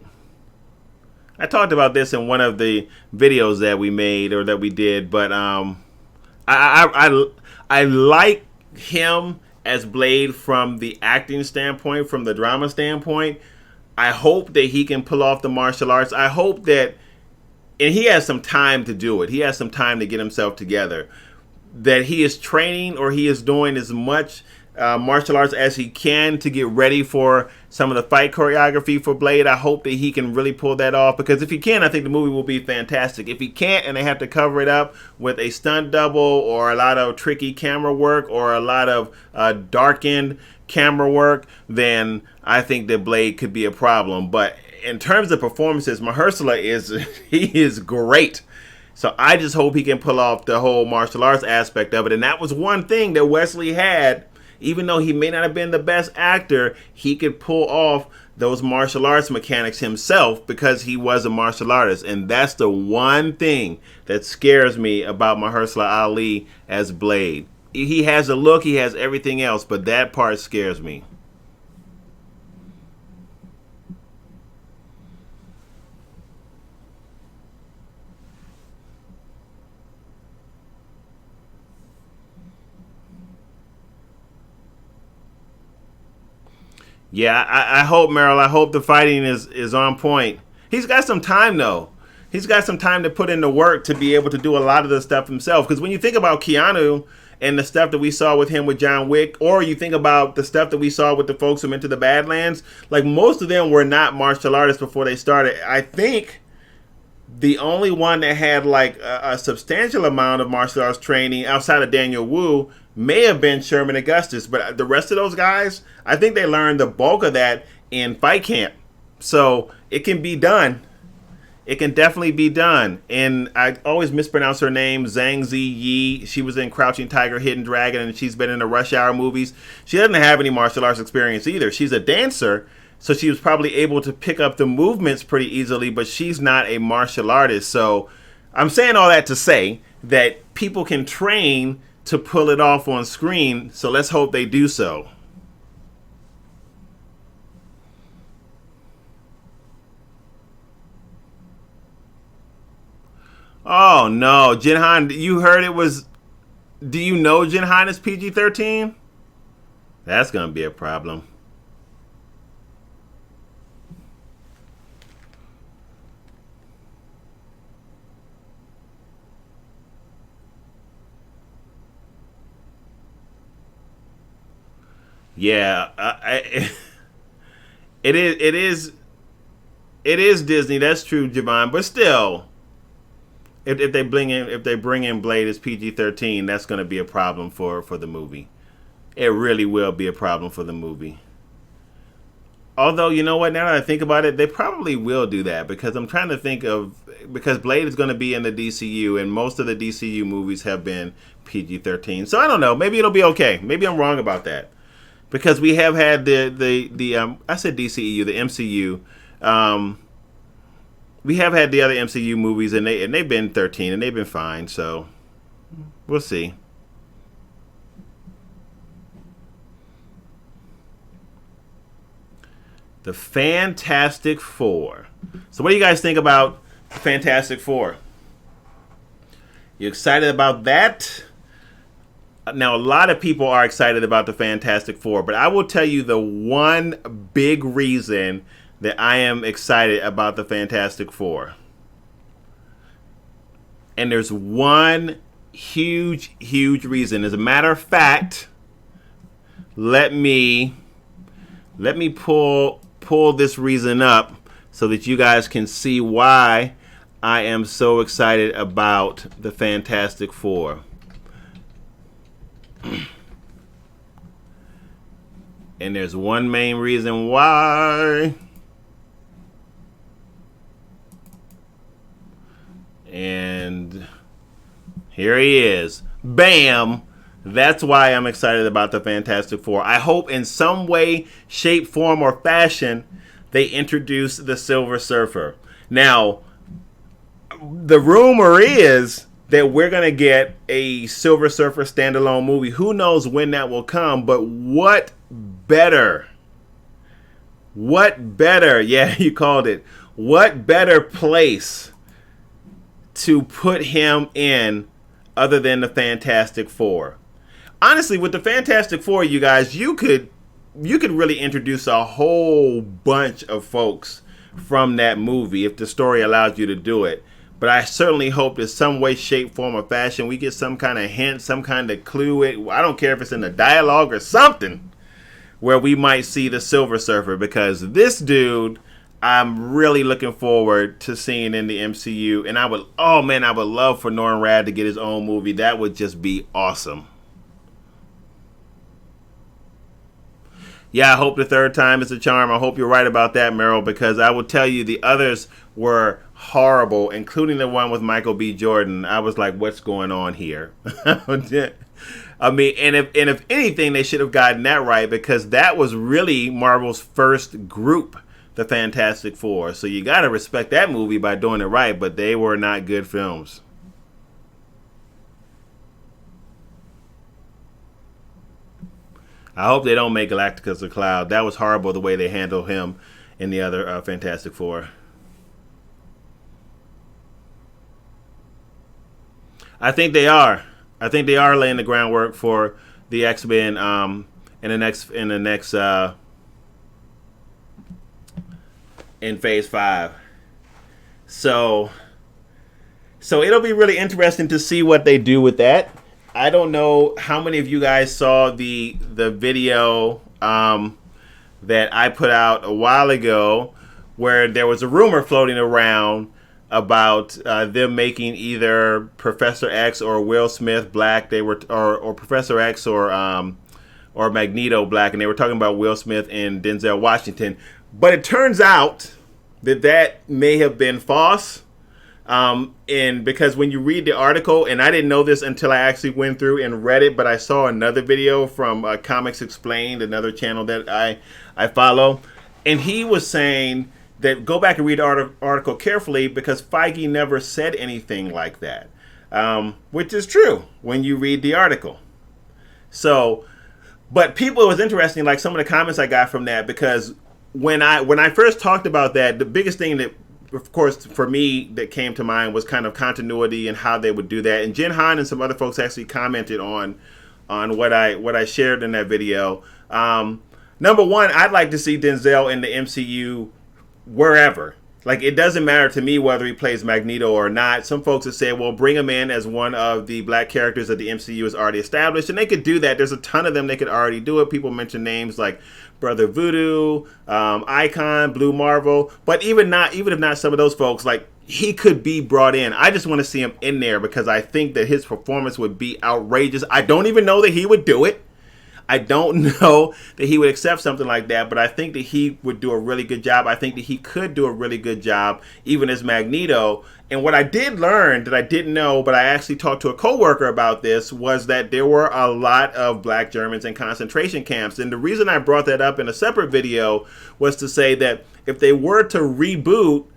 I talked about this in one of the videos that we made or that we did, but I like him as Blade from the acting standpoint, from the drama standpoint. I hope that he can pull off the martial arts. I hope that, and he has some time to do it. He has some time to get himself together. That he is training or he is doing as much martial arts as he can to get ready for some of the fight choreography for Blade. I hope that he can really pull that off, because if he can, I think the movie will be fantastic. If he can't and they have to cover it up with a stunt double or a lot of tricky camera work or a lot of darkened camera work, then I think that Blade could be a problem. But in terms of performances, Mahershala he is great. So I just hope he can pull off the whole martial arts aspect of it. And that was one thing that Wesley had. Even though he may not have been the best actor, he could pull off those martial arts mechanics himself because he was a martial artist. And that's the one thing that scares me about Mahershala Ali as Blade. He has a look, he has everything else, but that part scares me. Yeah, I hope, Meryl. I hope the fighting is on point. He's got some time, though. He's got some time to put in the work to be able to do a lot of the stuff himself. Because when you think about Keanu and the stuff that we saw with him with John Wick, or you think about the stuff that we saw with the folks from Into the Badlands, like most of them were not martial artists before they started. I think the only one that had like a substantial amount of martial arts training outside of Daniel Wu may have been Sherman Augustus, but the rest of those guys, I think they learned the bulk of that in fight camp. So it can be done. It can definitely be done. And I always mispronounce her name, Zhang Zi Yi. She was in Crouching Tiger, Hidden Dragon, and she's been in the Rush Hour movies. She doesn't have any martial arts experience either. She's a dancer, so she was probably able to pick up the movements pretty easily, but she's not a martial artist. So I'm saying all that to say that people can train to pull it off on screen, so let's hope they do so. Oh no, Jinhan, you heard it was. Do you know Jinhan is PG-13? That's gonna be a problem. Yeah, it is. It is. It is Disney. That's true, Javon. But still, if they bring in Blade as PG-13, that's going to be a problem for the movie. It really will be a problem for the movie. Although, you know what? Now that I think about it, they probably will do that because I'm trying to think of, because Blade is going to be in the DCU and most of the DCU movies have been PG-13. So I don't know. Maybe it'll be okay. Maybe I'm wrong about that. Because we have had the I said DCEU, the MCU. We have had the other MCU movies, and they've been 13, and they've been fine. So we'll see. The Fantastic Four. So what do you guys think about the Fantastic Four? You excited about that? Now, a lot of people are excited about the Fantastic Four, but I will tell you the one big reason that I am excited about the Fantastic Four. And there's one huge, huge reason. As a matter of fact, let me pull pull this reason up so that you guys can see why I am so excited about the Fantastic Four. And there's one main reason why. And here he is. Bam! That's why I'm excited about the Fantastic Four. I hope in some way, shape, form, or fashion, they introduce the Silver Surfer. Now, the rumor is that we're going to get a Silver Surfer standalone movie. Who knows when that will come, but what better? Yeah, you called it. What better place to put him in other than the Fantastic Four? Honestly, with the Fantastic Four, you guys, you could really introduce a whole bunch of folks from that movie if the story allows you to do it. But I certainly hope that some way, shape, form, or fashion, we get some kind of hint, some kind of clue. I don't care if it's in the dialogue or something, where we might see the Silver Surfer, because this dude, I'm really looking forward to seeing in the MCU. And I would love for Norman Rad to get his own movie. That would just be awesome. Yeah, I hope the third time is a charm. I hope you're right about that, Meryl, because I will tell you the others were horrible, including the one with Michael B. Jordan. I was like, what's going on here? I mean, and if anything, they should have gotten that right, because that was really Marvel's first group, the Fantastic Four. So you got to respect that movie by doing it right, but they were not good films. I hope they don't make Galactus a cloud. That was horrible the way they handled him in the other Fantastic Four. I think they are. I think they are laying the groundwork for the X-Men in Phase 5. So it'll be really interesting to see what they do with that. I don't know how many of you guys saw the video that I put out a while ago, where there was a rumor floating around about them making either Professor X or Will Smith black. They were or Professor X or Magneto black, and they were talking about Will Smith and Denzel Washington. But it turns out that may have been false. And because when you read the article, and I didn't know this until I actually went through and read it, but I saw another video from Comics Explained, another channel that I follow, and he was saying that go back and read the article carefully, because Feige never said anything like that, which is true when you read the article. So, but people, it was interesting, like some of the comments I got from that, because when I first talked about that, the biggest thing that, of course, for me, that came to mind was kind of continuity and how they would do that. And Jen Han and some other folks actually commented on what I shared in that video. Number one, I'd like to see Denzel in the MCU wherever. Like, it doesn't matter to me whether he plays Magneto or not. Some folks have said, well, bring him in as one of the black characters that the MCU has already established. And they could do that. There's a ton of them. They could already do it. People mention names like Brother Voodoo, Icon, Blue Marvel. But even if not some of those folks, like, he could be brought in. I just want to see him in there, because I think that his performance would be outrageous. I don't even know that he would do it. I don't know that he would accept something like that, but I think that he would do a really good job. I think that he could do a really good job, even as Magneto. And what I did learn that I didn't know, but I actually talked to a coworker about this, was that there were a lot of black Germans in concentration camps. And the reason I brought that up in a separate video was to say that if they were to reboot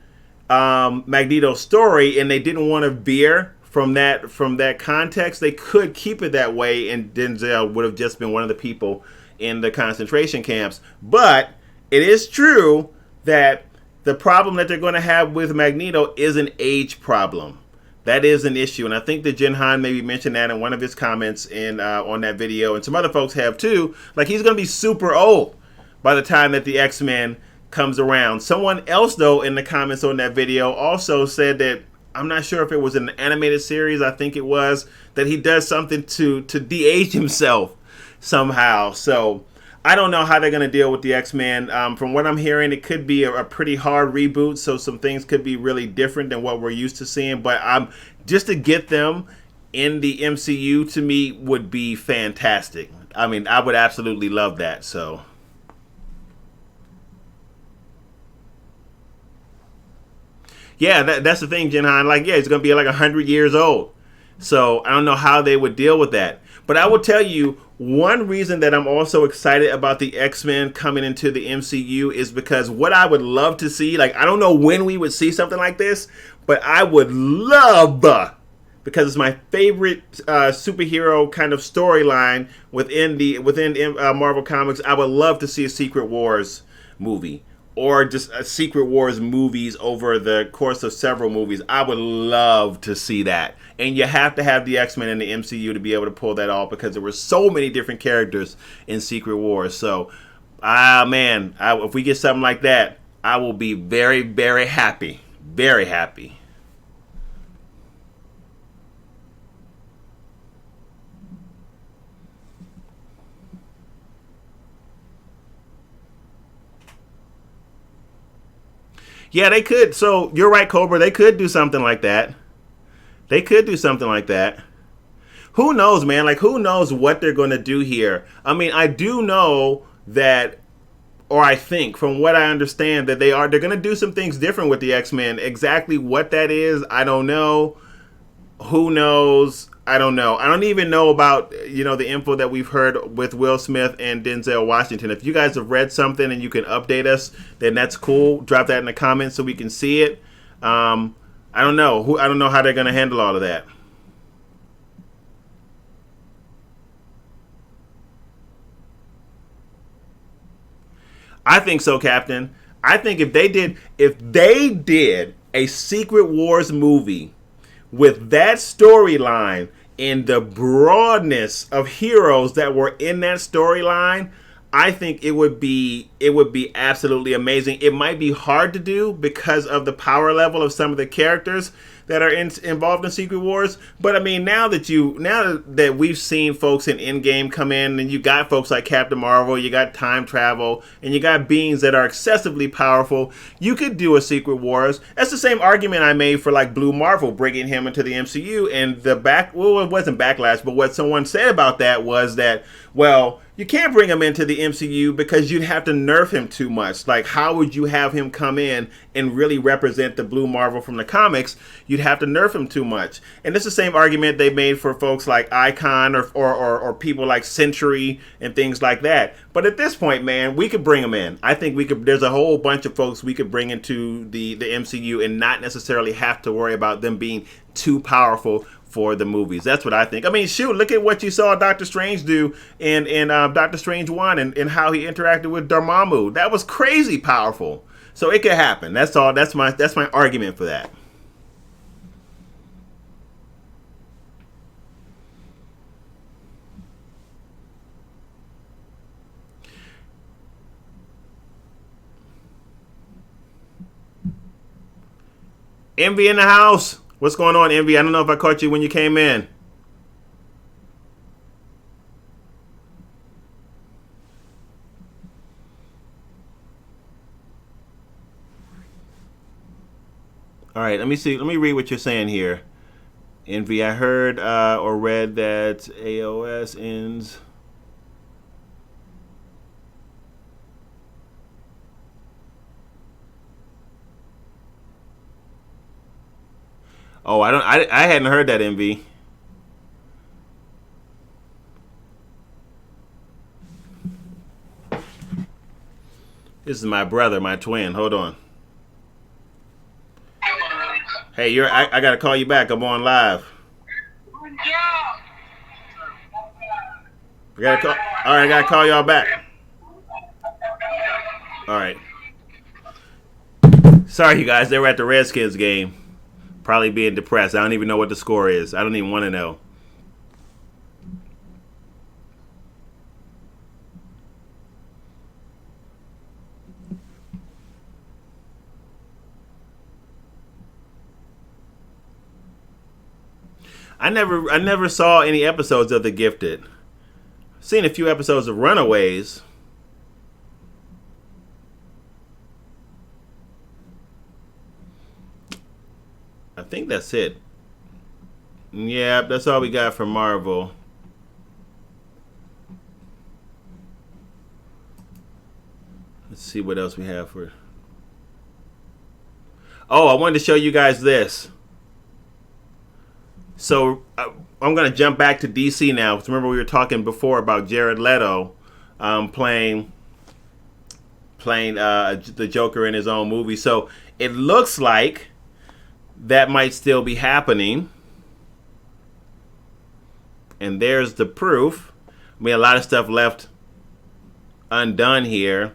Magneto's story and they didn't want to veer from that context, they could keep it that way, and Denzel would have just been one of the people in the concentration camps. But it is true that the problem that they're going to have with Magneto is an age problem. That is an issue, and I think that Jen Han maybe mentioned that in one of his comments on that video, and some other folks have too. Like, he's going to be super old by the time that the X-Men comes around. Someone else, though, in the comments on that video also said that, I'm not sure if it was an animated series, I think it was, that he does something to de-age himself somehow. So I don't know how they're going to deal with the X-Men. From what I'm hearing, it could be a pretty hard reboot, so some things could be really different than what we're used to seeing. But just to get them in the MCU to me would be fantastic. I mean, I would absolutely love that. So, yeah, that's the thing, Jinhan. Like, yeah, it's going to be like 100 years old. So I don't know how they would deal with that. But I will tell you, one reason that I'm also excited about the X-Men coming into the MCU is because what I would love to see, like, I don't know when we would see something like this, but I would love, because it's my favorite superhero kind of storyline within Marvel Comics, I would love to see a Secret Wars movie, or just a Secret Wars movies over the course of several movies. I would love to see that. And you have to have the X-Men in the MCU to be able to pull that off, because there were so many different characters in Secret Wars. So, man, if we get something like that, I will be very, very happy. Very happy. Yeah, they could. So you're right, Cobra. They could do something like that. They could do something like that. Who knows, man? Like, who knows what they're going to do here? I mean, I do know that, or I think, from what I understand, that they're going to do some things different with the X-Men. Exactly what that is, I don't know. Who knows? I don't know. I don't even know about, the info that we've heard with Will Smith and Denzel Washington. If you guys have read something and you can update us, then that's cool. Drop that in the comments so we can see it. I don't know. I don't know how they're going to handle all of that. I think so, Captain. I think if they did a Secret Wars movie with that storyline and the broadness of heroes that were in that storyline, I think it would be absolutely amazing. It might be hard to do because of the power level of some of the characters that are involved in Secret Wars. But I mean, now that we've seen folks in Endgame come in, and you got folks like Captain Marvel, you got time travel, and you got beings that are excessively powerful, you could do a Secret Wars. That's the same argument I made for like Blue Marvel, bringing him into the MCU. And it wasn't backlash, but what someone said about that was that, well, you can't bring him into the MCU because you'd have to nerf him too much. Like, how would you have him come in and really represent the Blue Marvel from the comics? You'd have to nerf him too much. And it's the same argument they made for folks like Icon or people like Century and things like that. But at this point, man, we could bring them in. I think we could. There's a whole bunch of folks we could bring into the MCU and not necessarily have to worry about them being too powerful for the movies. That's what I think. I mean, shoot, look at what you saw Doctor Strange do in Doctor Strange 1 and how he interacted with Dormammu. That was crazy powerful. So it could happen. That's all. That's my argument for that. Envy in the house. What's going on, Envy? I don't know if I caught you when you came in. All right, let me see. Let me read what you're saying here. Envy, I heard or read that AOS ends. Oh, I hadn't heard that, Envy. This is my brother, my twin. Hold on. Hey, I gotta call you back. I'm on live. I gotta call. All right, I gotta call y'all back. All right. Sorry, you guys. They were at the Redskins game, probably being depressed. I don't even know what the score is. I don't even want to know. I never saw any episodes of The Gifted. Seen a few episodes of Runaways. I think that's it. Yeah, that's all we got from Marvel. Let's see what else we have for. Oh, I wanted to show you guys this. So I'm going to jump back to DC now. Because remember we were talking before about Jared Leto playing the Joker in his own movie. So it looks like that might still be happening. And there's the proof. I mean, a lot of stuff left undone here.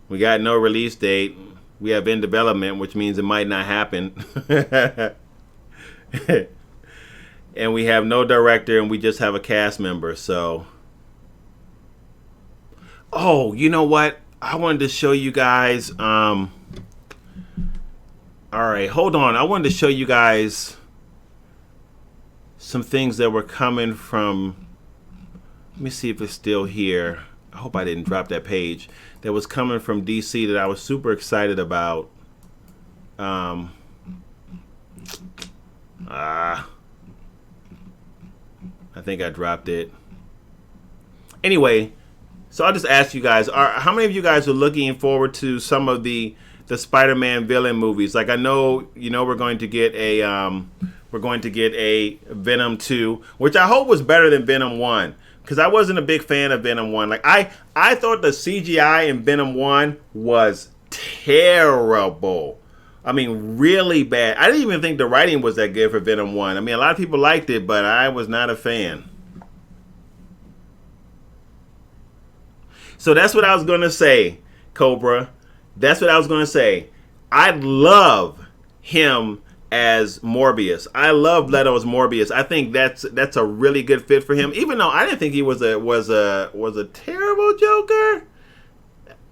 We got no release date. We have in development, which means it might not happen. And we have no director, and we just have a cast member. So, oh, you know what? I wanted to show you guys. All right, hold on. I wanted to show you guys some things that were coming from. Let me see if it's still here. I hope I didn't drop that page. That was coming from DC that I was super excited about. I think I dropped it. Anyway, so I'll just ask you guys: how many of you guys are looking forward to some of the Spider-Man villain movies? Like I know, we're going to get a Venom 2, which I hope was better than Venom 1. Because I wasn't a big fan of Venom 1. Like I thought the CGI in Venom 1 was terrible. I mean, really bad. I didn't even think the writing was that good for Venom 1. I mean, a lot of people liked it, but I was not a fan. So that's what I was going to say, Cobra. That's what I was going to say. I love him as Morbius. I love Leto as Morbius. I think that's a really good fit for him. Even though I didn't think he was a terrible Joker.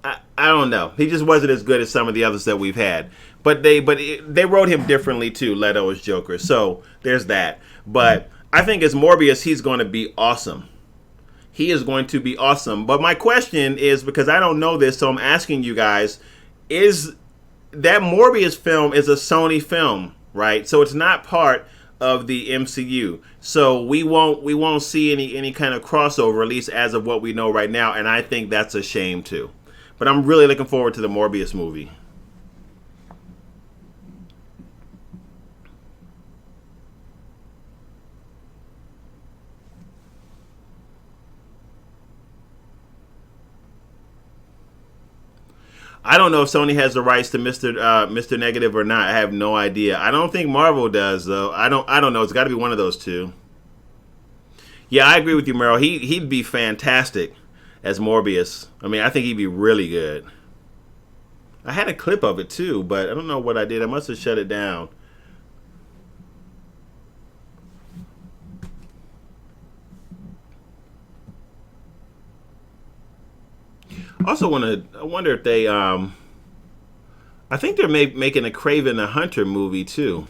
I don't know. He just wasn't as good as some of the others that we've had. But they wrote him differently too, Leto as Joker. So there's that. But I think as Morbius, he's going to be awesome. He is going to be awesome. But my question is, because I don't know this, so I'm asking you guys, is that Morbius film is a Sony film? Right, so it's not part of the MCU, so we won't see any kind of crossover, at least as of what we know right now, and I think that's a shame too. But I'm really looking forward to the Morbius movie. I don't know if Sony has the rights to Mr. Negative or not. I have no idea. I don't think Marvel does though. I don't know. It's got to be one of those two. Yeah, I agree with you, Meryl. He'd be fantastic as Morbius. I mean, I think he'd be really good. I had a clip of it too, but I don't know what I did. I must have shut it down. Also, I wonder if they, I think they're making a Kraven the Hunter movie too.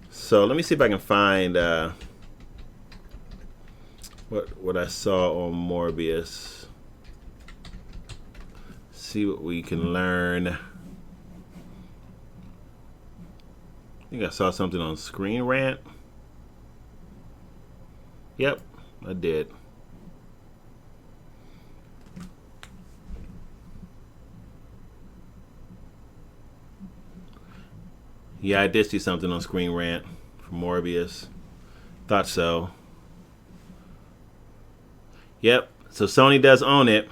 So let me see if I can find what I saw on Morbius. See what we can learn. I think I saw something on Screen Rant. Yep, I did. Yeah, I did see something on Screen Rant from Morbius. Thought so. Yep, so Sony does own it.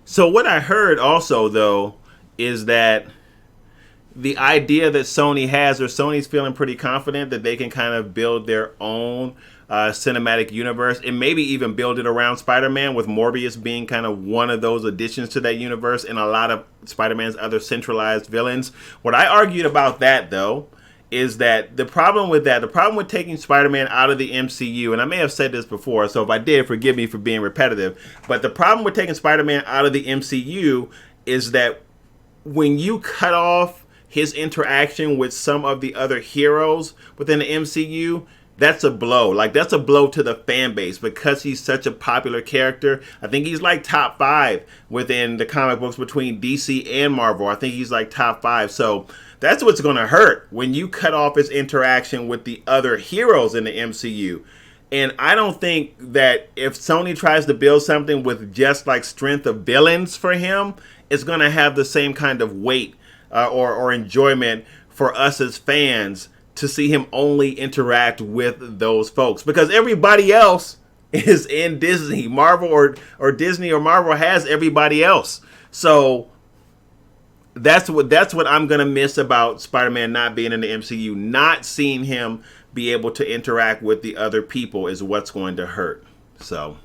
So what I heard also, though, is that the idea that Sony has, or Sony's feeling pretty confident that they can kind of build their own cinematic universe and maybe even build it around Spider-Man, with Morbius being kind of one of those additions to that universe and a lot of Spider-Man's other centralized villains. What I argued about that, though, is that the problem with taking Spider-Man out of the MCU, and I may have said this before, so if I did, forgive me for being repetitive, but the problem with taking Spider-Man out of the MCU is that when you cut off his interaction with some of the other heroes within the MCU, that's a blow. Like, that's a blow to the fan base because he's such a popular character. I think he's like top 5 within the comic books between DC and Marvel. I think he's like top 5. So that's what's going to hurt when you cut off his interaction with the other heroes in the MCU. And I don't think that if Sony tries to build something with just like strength of villains for him, it's going to have the same kind of weight or enjoyment for us as fans to see him only interact with those folks, because everybody else is in Disney. Marvel or Disney or Marvel has everybody else. So that's what I'm gonna miss about Spider-Man not being in the MCU. Not seeing him be able to interact with the other people is what's going to hurt. So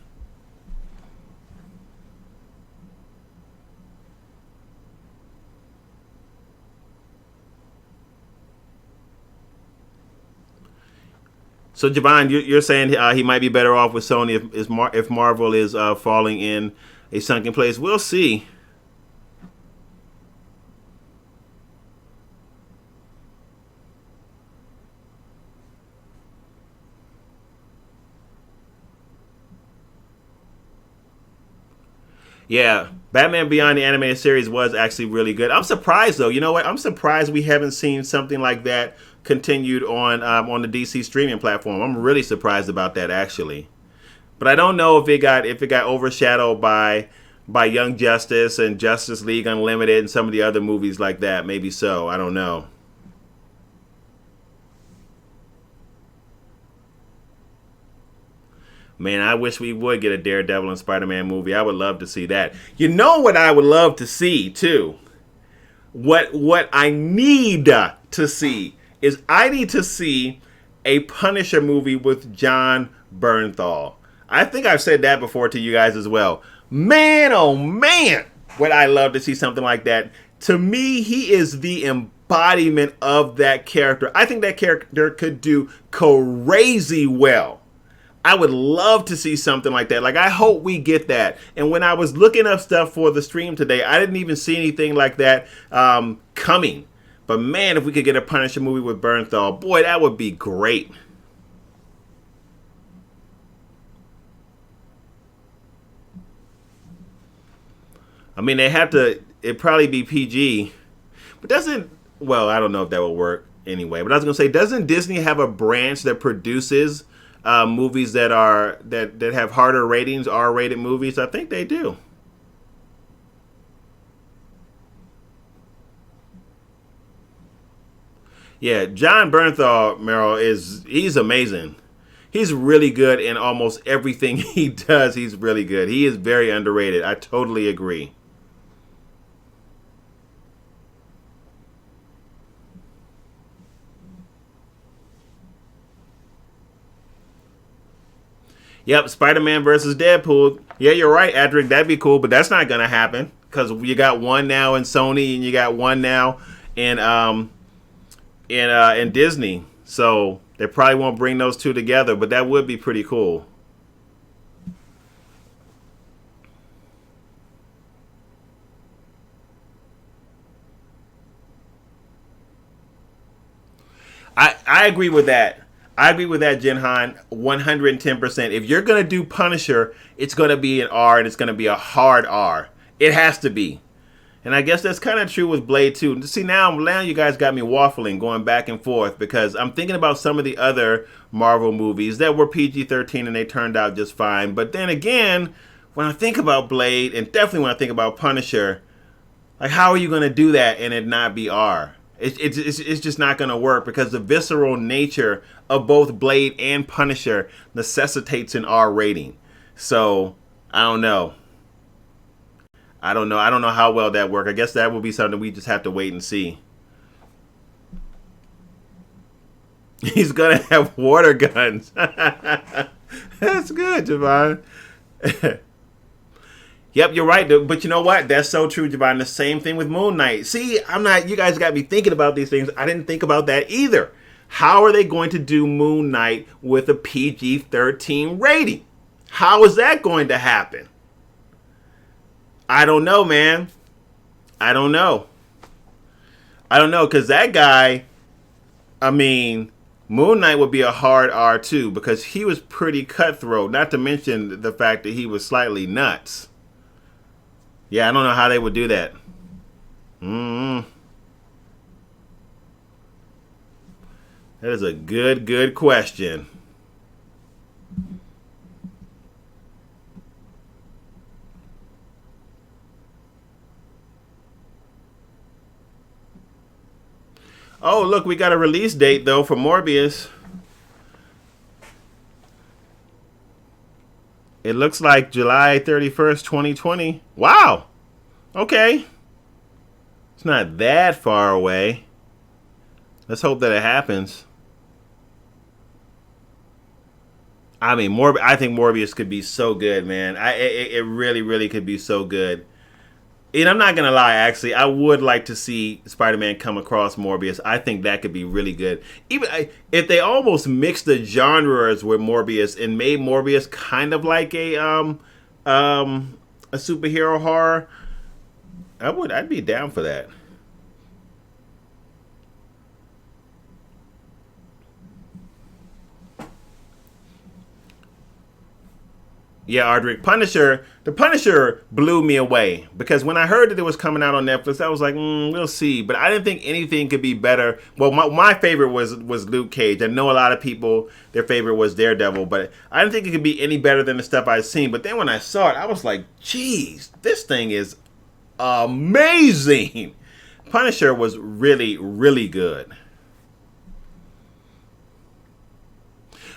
Javon, you're saying he might be better off with Sony if Marvel is falling in a sunken place. We'll see. Yeah, Batman Beyond the animated series was actually really good. I'm surprised though. You know what? I'm surprised we haven't seen something like that continued on the DC streaming platform. I'm really surprised about that actually. But I don't know if it got overshadowed by Young Justice and Justice League Unlimited and some of the other movies like that. Maybe so. I don't know. Man, I wish we would get a Daredevil and Spider-Man movie. I would love to see that. You know what I would love to see too? What I need to see is I need to see a Punisher movie with John Bernthal. I think I've said that before to you guys as well. Man, oh man, would I love to see something like that. To me, he is the embodiment of that character. I think that character could do crazy well. I would love to see something like that. Like, I hope we get that. And when I was looking up stuff for the stream today, I didn't even see anything like that coming. But man, if we could get a Punisher movie with Bernthal, boy, that would be great. I mean, it'd probably be PG. But well, I don't know if that will work anyway. But I was going to say, doesn't Disney have a branch that produces movies that have harder ratings, R-rated movies? I think they do. Yeah, John Bernthal, Meryl, he's amazing. He's really good in almost everything he does. He's really good. He is very underrated. I totally agree. Yep, Spider-Man versus Deadpool. Yeah, you're right, Adric. That'd be cool, but that's not gonna happen because you got one now in Sony and you got one now in Disney. So they probably won't bring those two together, but that would be pretty cool. I agree with that. I agree with that, Jinhan, 110%. If you're going to do Punisher, it's going to be an R, and it's going to be a hard R. It has to be. And I guess that's kind of true with Blade too. See, now you guys got me waffling, going back and forth, because I'm thinking about some of the other Marvel movies that were PG-13 and they turned out just fine. But then again, when I think about Blade, and definitely when I think about Punisher, like, how are you going to do that and it not be R? It's just not going to work, because the visceral nature of both Blade and Punisher necessitates an R rating. So, I don't know. I don't know how well that works. I guess that will be something we just have to wait and see. He's going to have water guns. That's good, Javon. Yep, you're right. But you know what? That's so true, Javon. The same thing with Moon Knight. See, you guys got me thinking about these things. I didn't think about that either. How are they going to do Moon Knight with a PG-13 rating? How is that going to happen? I don't know, man. I don't know. Because that guy, I mean, Moon Knight would be a hard R too because he was pretty cutthroat. Not to mention the fact that he was slightly nuts. Yeah, I don't know how they would do that. That is a good question. Oh, look, we got a release date, though, for Morbius. It looks like July 31st, 2020. Wow. Okay. It's not that far away. Let's hope that it happens. I mean, I think Morbius could be so good, man. It really could be so good. And I'm not gonna lie, actually, I would like to see Spider-Man come across Morbius. I think that could be really good. Even if they almost mixed the genres with Morbius and made Morbius kind of like a superhero horror, I'd be down for that. Yeah, Ardrick, the Punisher blew me away because when I heard that it was coming out on Netflix, I was like, we'll see. But I didn't think anything could be better. Well, my favorite was Luke Cage. I know a lot of people, their favorite was Daredevil, but I didn't think it could be any better than the stuff I'd seen. But then when I saw it, I was like, geez, this thing is amazing. Punisher was really good.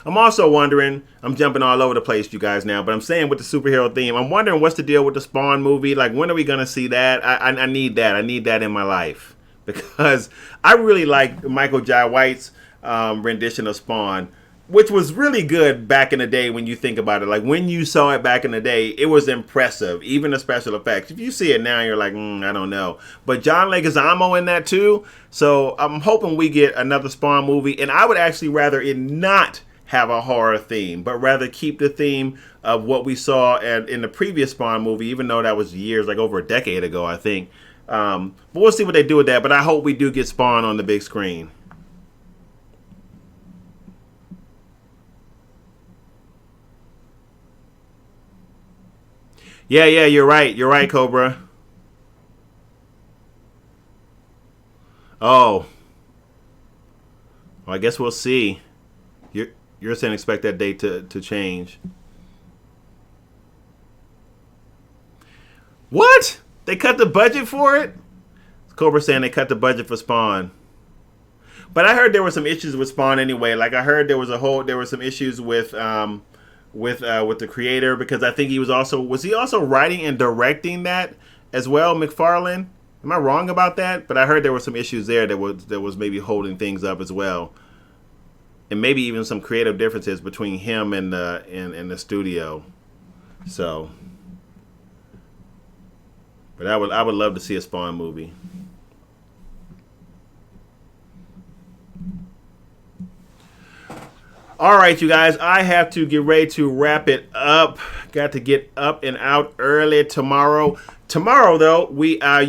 I'm also wondering, I'm jumping all over the place, you guys, now, but I'm saying with the superhero theme, I'm wondering what's the deal with the Spawn movie. Like, when are we going to see that? I need that. I need that in my life. Because I really like Michael Jai White's rendition of Spawn, which was really good back in the day when you think about it. Like, when you saw it back in the day, it was impressive, even the special effects. If you see it now, you're like, I don't know. But John Leguizamo in that, too. So I'm hoping we get another Spawn movie. And I would actually rather it not have a horror theme, but rather keep the theme of what we saw in the previous Spawn movie, even though that was years, like over a decade ago, I think. But we'll see what they do with that, but I hope we do get Spawn on the big screen. Yeah, you're right. You're right, Cobra. Oh. Well, I guess we'll see. You're saying expect that date to change. What? They cut the budget for it? Cobra saying they cut the budget for Spawn. But I heard there were some issues with Spawn anyway. Like I heard there were some issues with the creator because I think was he also writing and directing that as well, McFarlane? Am I wrong about that? But I heard there were some issues there that was maybe holding things up as well. And maybe even some creative differences between him and the studio. So, but I would love to see a Spawn movie. All right, you guys, I have to get ready to wrap it up. Got to get up and out early tomorrow. Tomorrow, though, I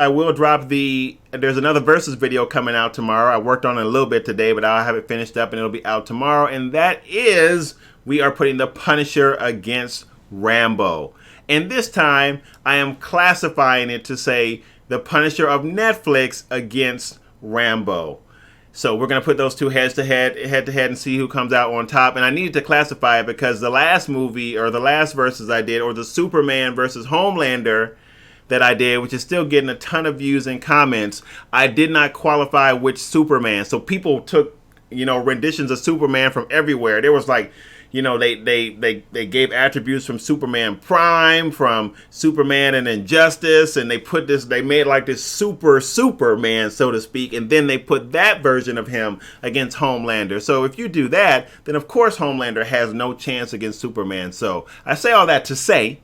will drop there's another Versus video coming out tomorrow. I worked on it a little bit today, but I'll have it finished up and it'll be out tomorrow. And that is, we are putting the Punisher against Rambo. And this time, I am classifying it to say the Punisher of Netflix against Rambo. So we're going to put those two head to head, and see who comes out on top. And I needed to classify it because the last movie, or the last Versus I did, or the Superman versus Homelander that I did, which is still getting a ton of views and comments, I did not qualify which Superman. So people took, renditions of Superman from everywhere. There was like, they gave attributes from Superman Prime, from Superman and Injustice, and they made like this Superman, so to speak, and then they put that version of him against Homelander. So if you do that, then of course Homelander has no chance against Superman. So I say all that to say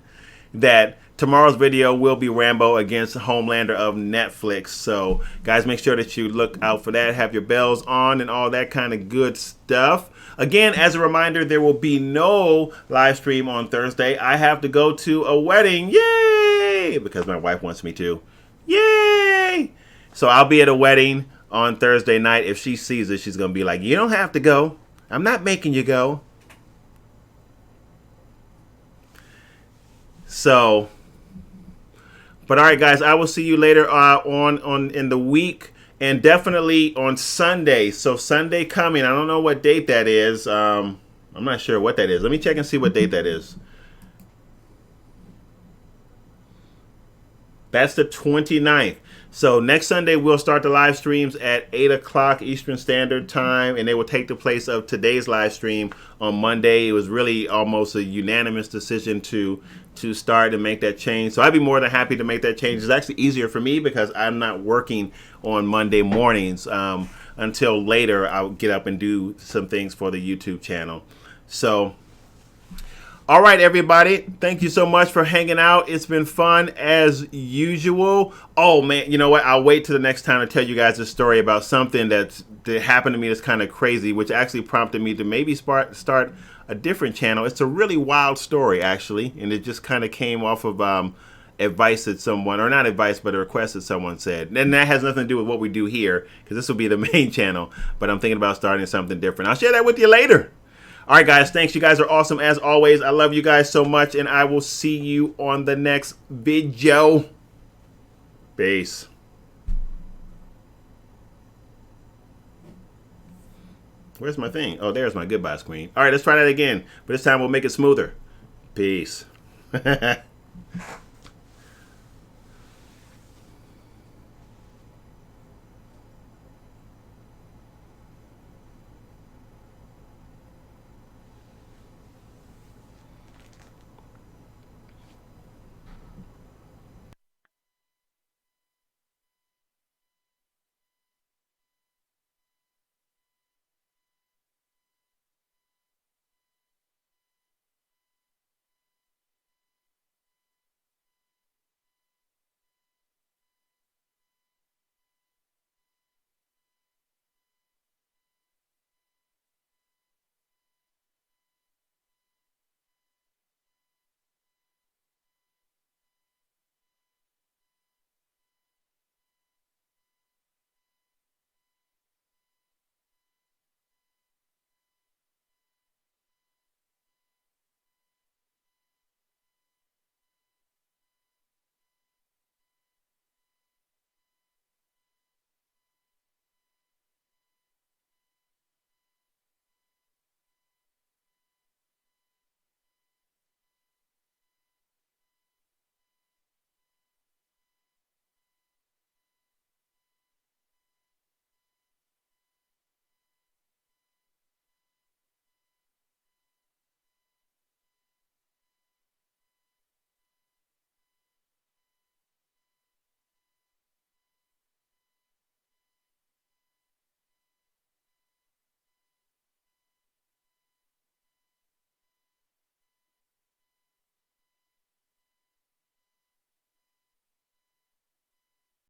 that tomorrow's video will be Rambo against Homelander of Netflix. So guys, make sure that you look out for that, have your bells on and all that kind of good stuff. Again, as a reminder, there will be no live stream on Thursday. I have to go to a wedding. Yay! Because my wife wants me to. Yay! So I'll be at a wedding on Thursday night. If she sees it, she's gonna be like, "You don't have to go. I'm not making you go." So, but all right, guys, I will see you later on in the week, and definitely on Sunday. So Sunday coming, I don't know what date that is. I'm not sure what that is. Let me check and see what date that is. That's the 29th. So next Sunday, we'll start the live streams at 8 o'clock Eastern Standard Time, and they will take the place of today's live stream on Monday. It was really almost a unanimous decision to start and make that change. So I'd be more than happy to make that change. It's actually easier for me because I'm not working on Monday mornings until later. I'll get up and do some things for the YouTube channel. So, all right, everybody. Thank you so much for hanging out. It's been fun as usual. Oh, man, you know what? I'll wait till the next time to tell you guys a story about something that happened to me that's kind of crazy, which actually prompted me to maybe start a different channel. It's a really wild story, actually, and it just kind of came off of advice that someone, or not advice, but a request that someone said. And that has nothing to do with what we do here, because this will be the main channel, but I'm thinking about starting something different. I'll share that with you later. All right, guys, thanks. You guys are awesome as always. I love you guys so much, and I will see you on the next video. Peace. Where's my thing? Oh, there's my goodbye screen. All right, let's try that again, but this time we'll make it smoother. Peace.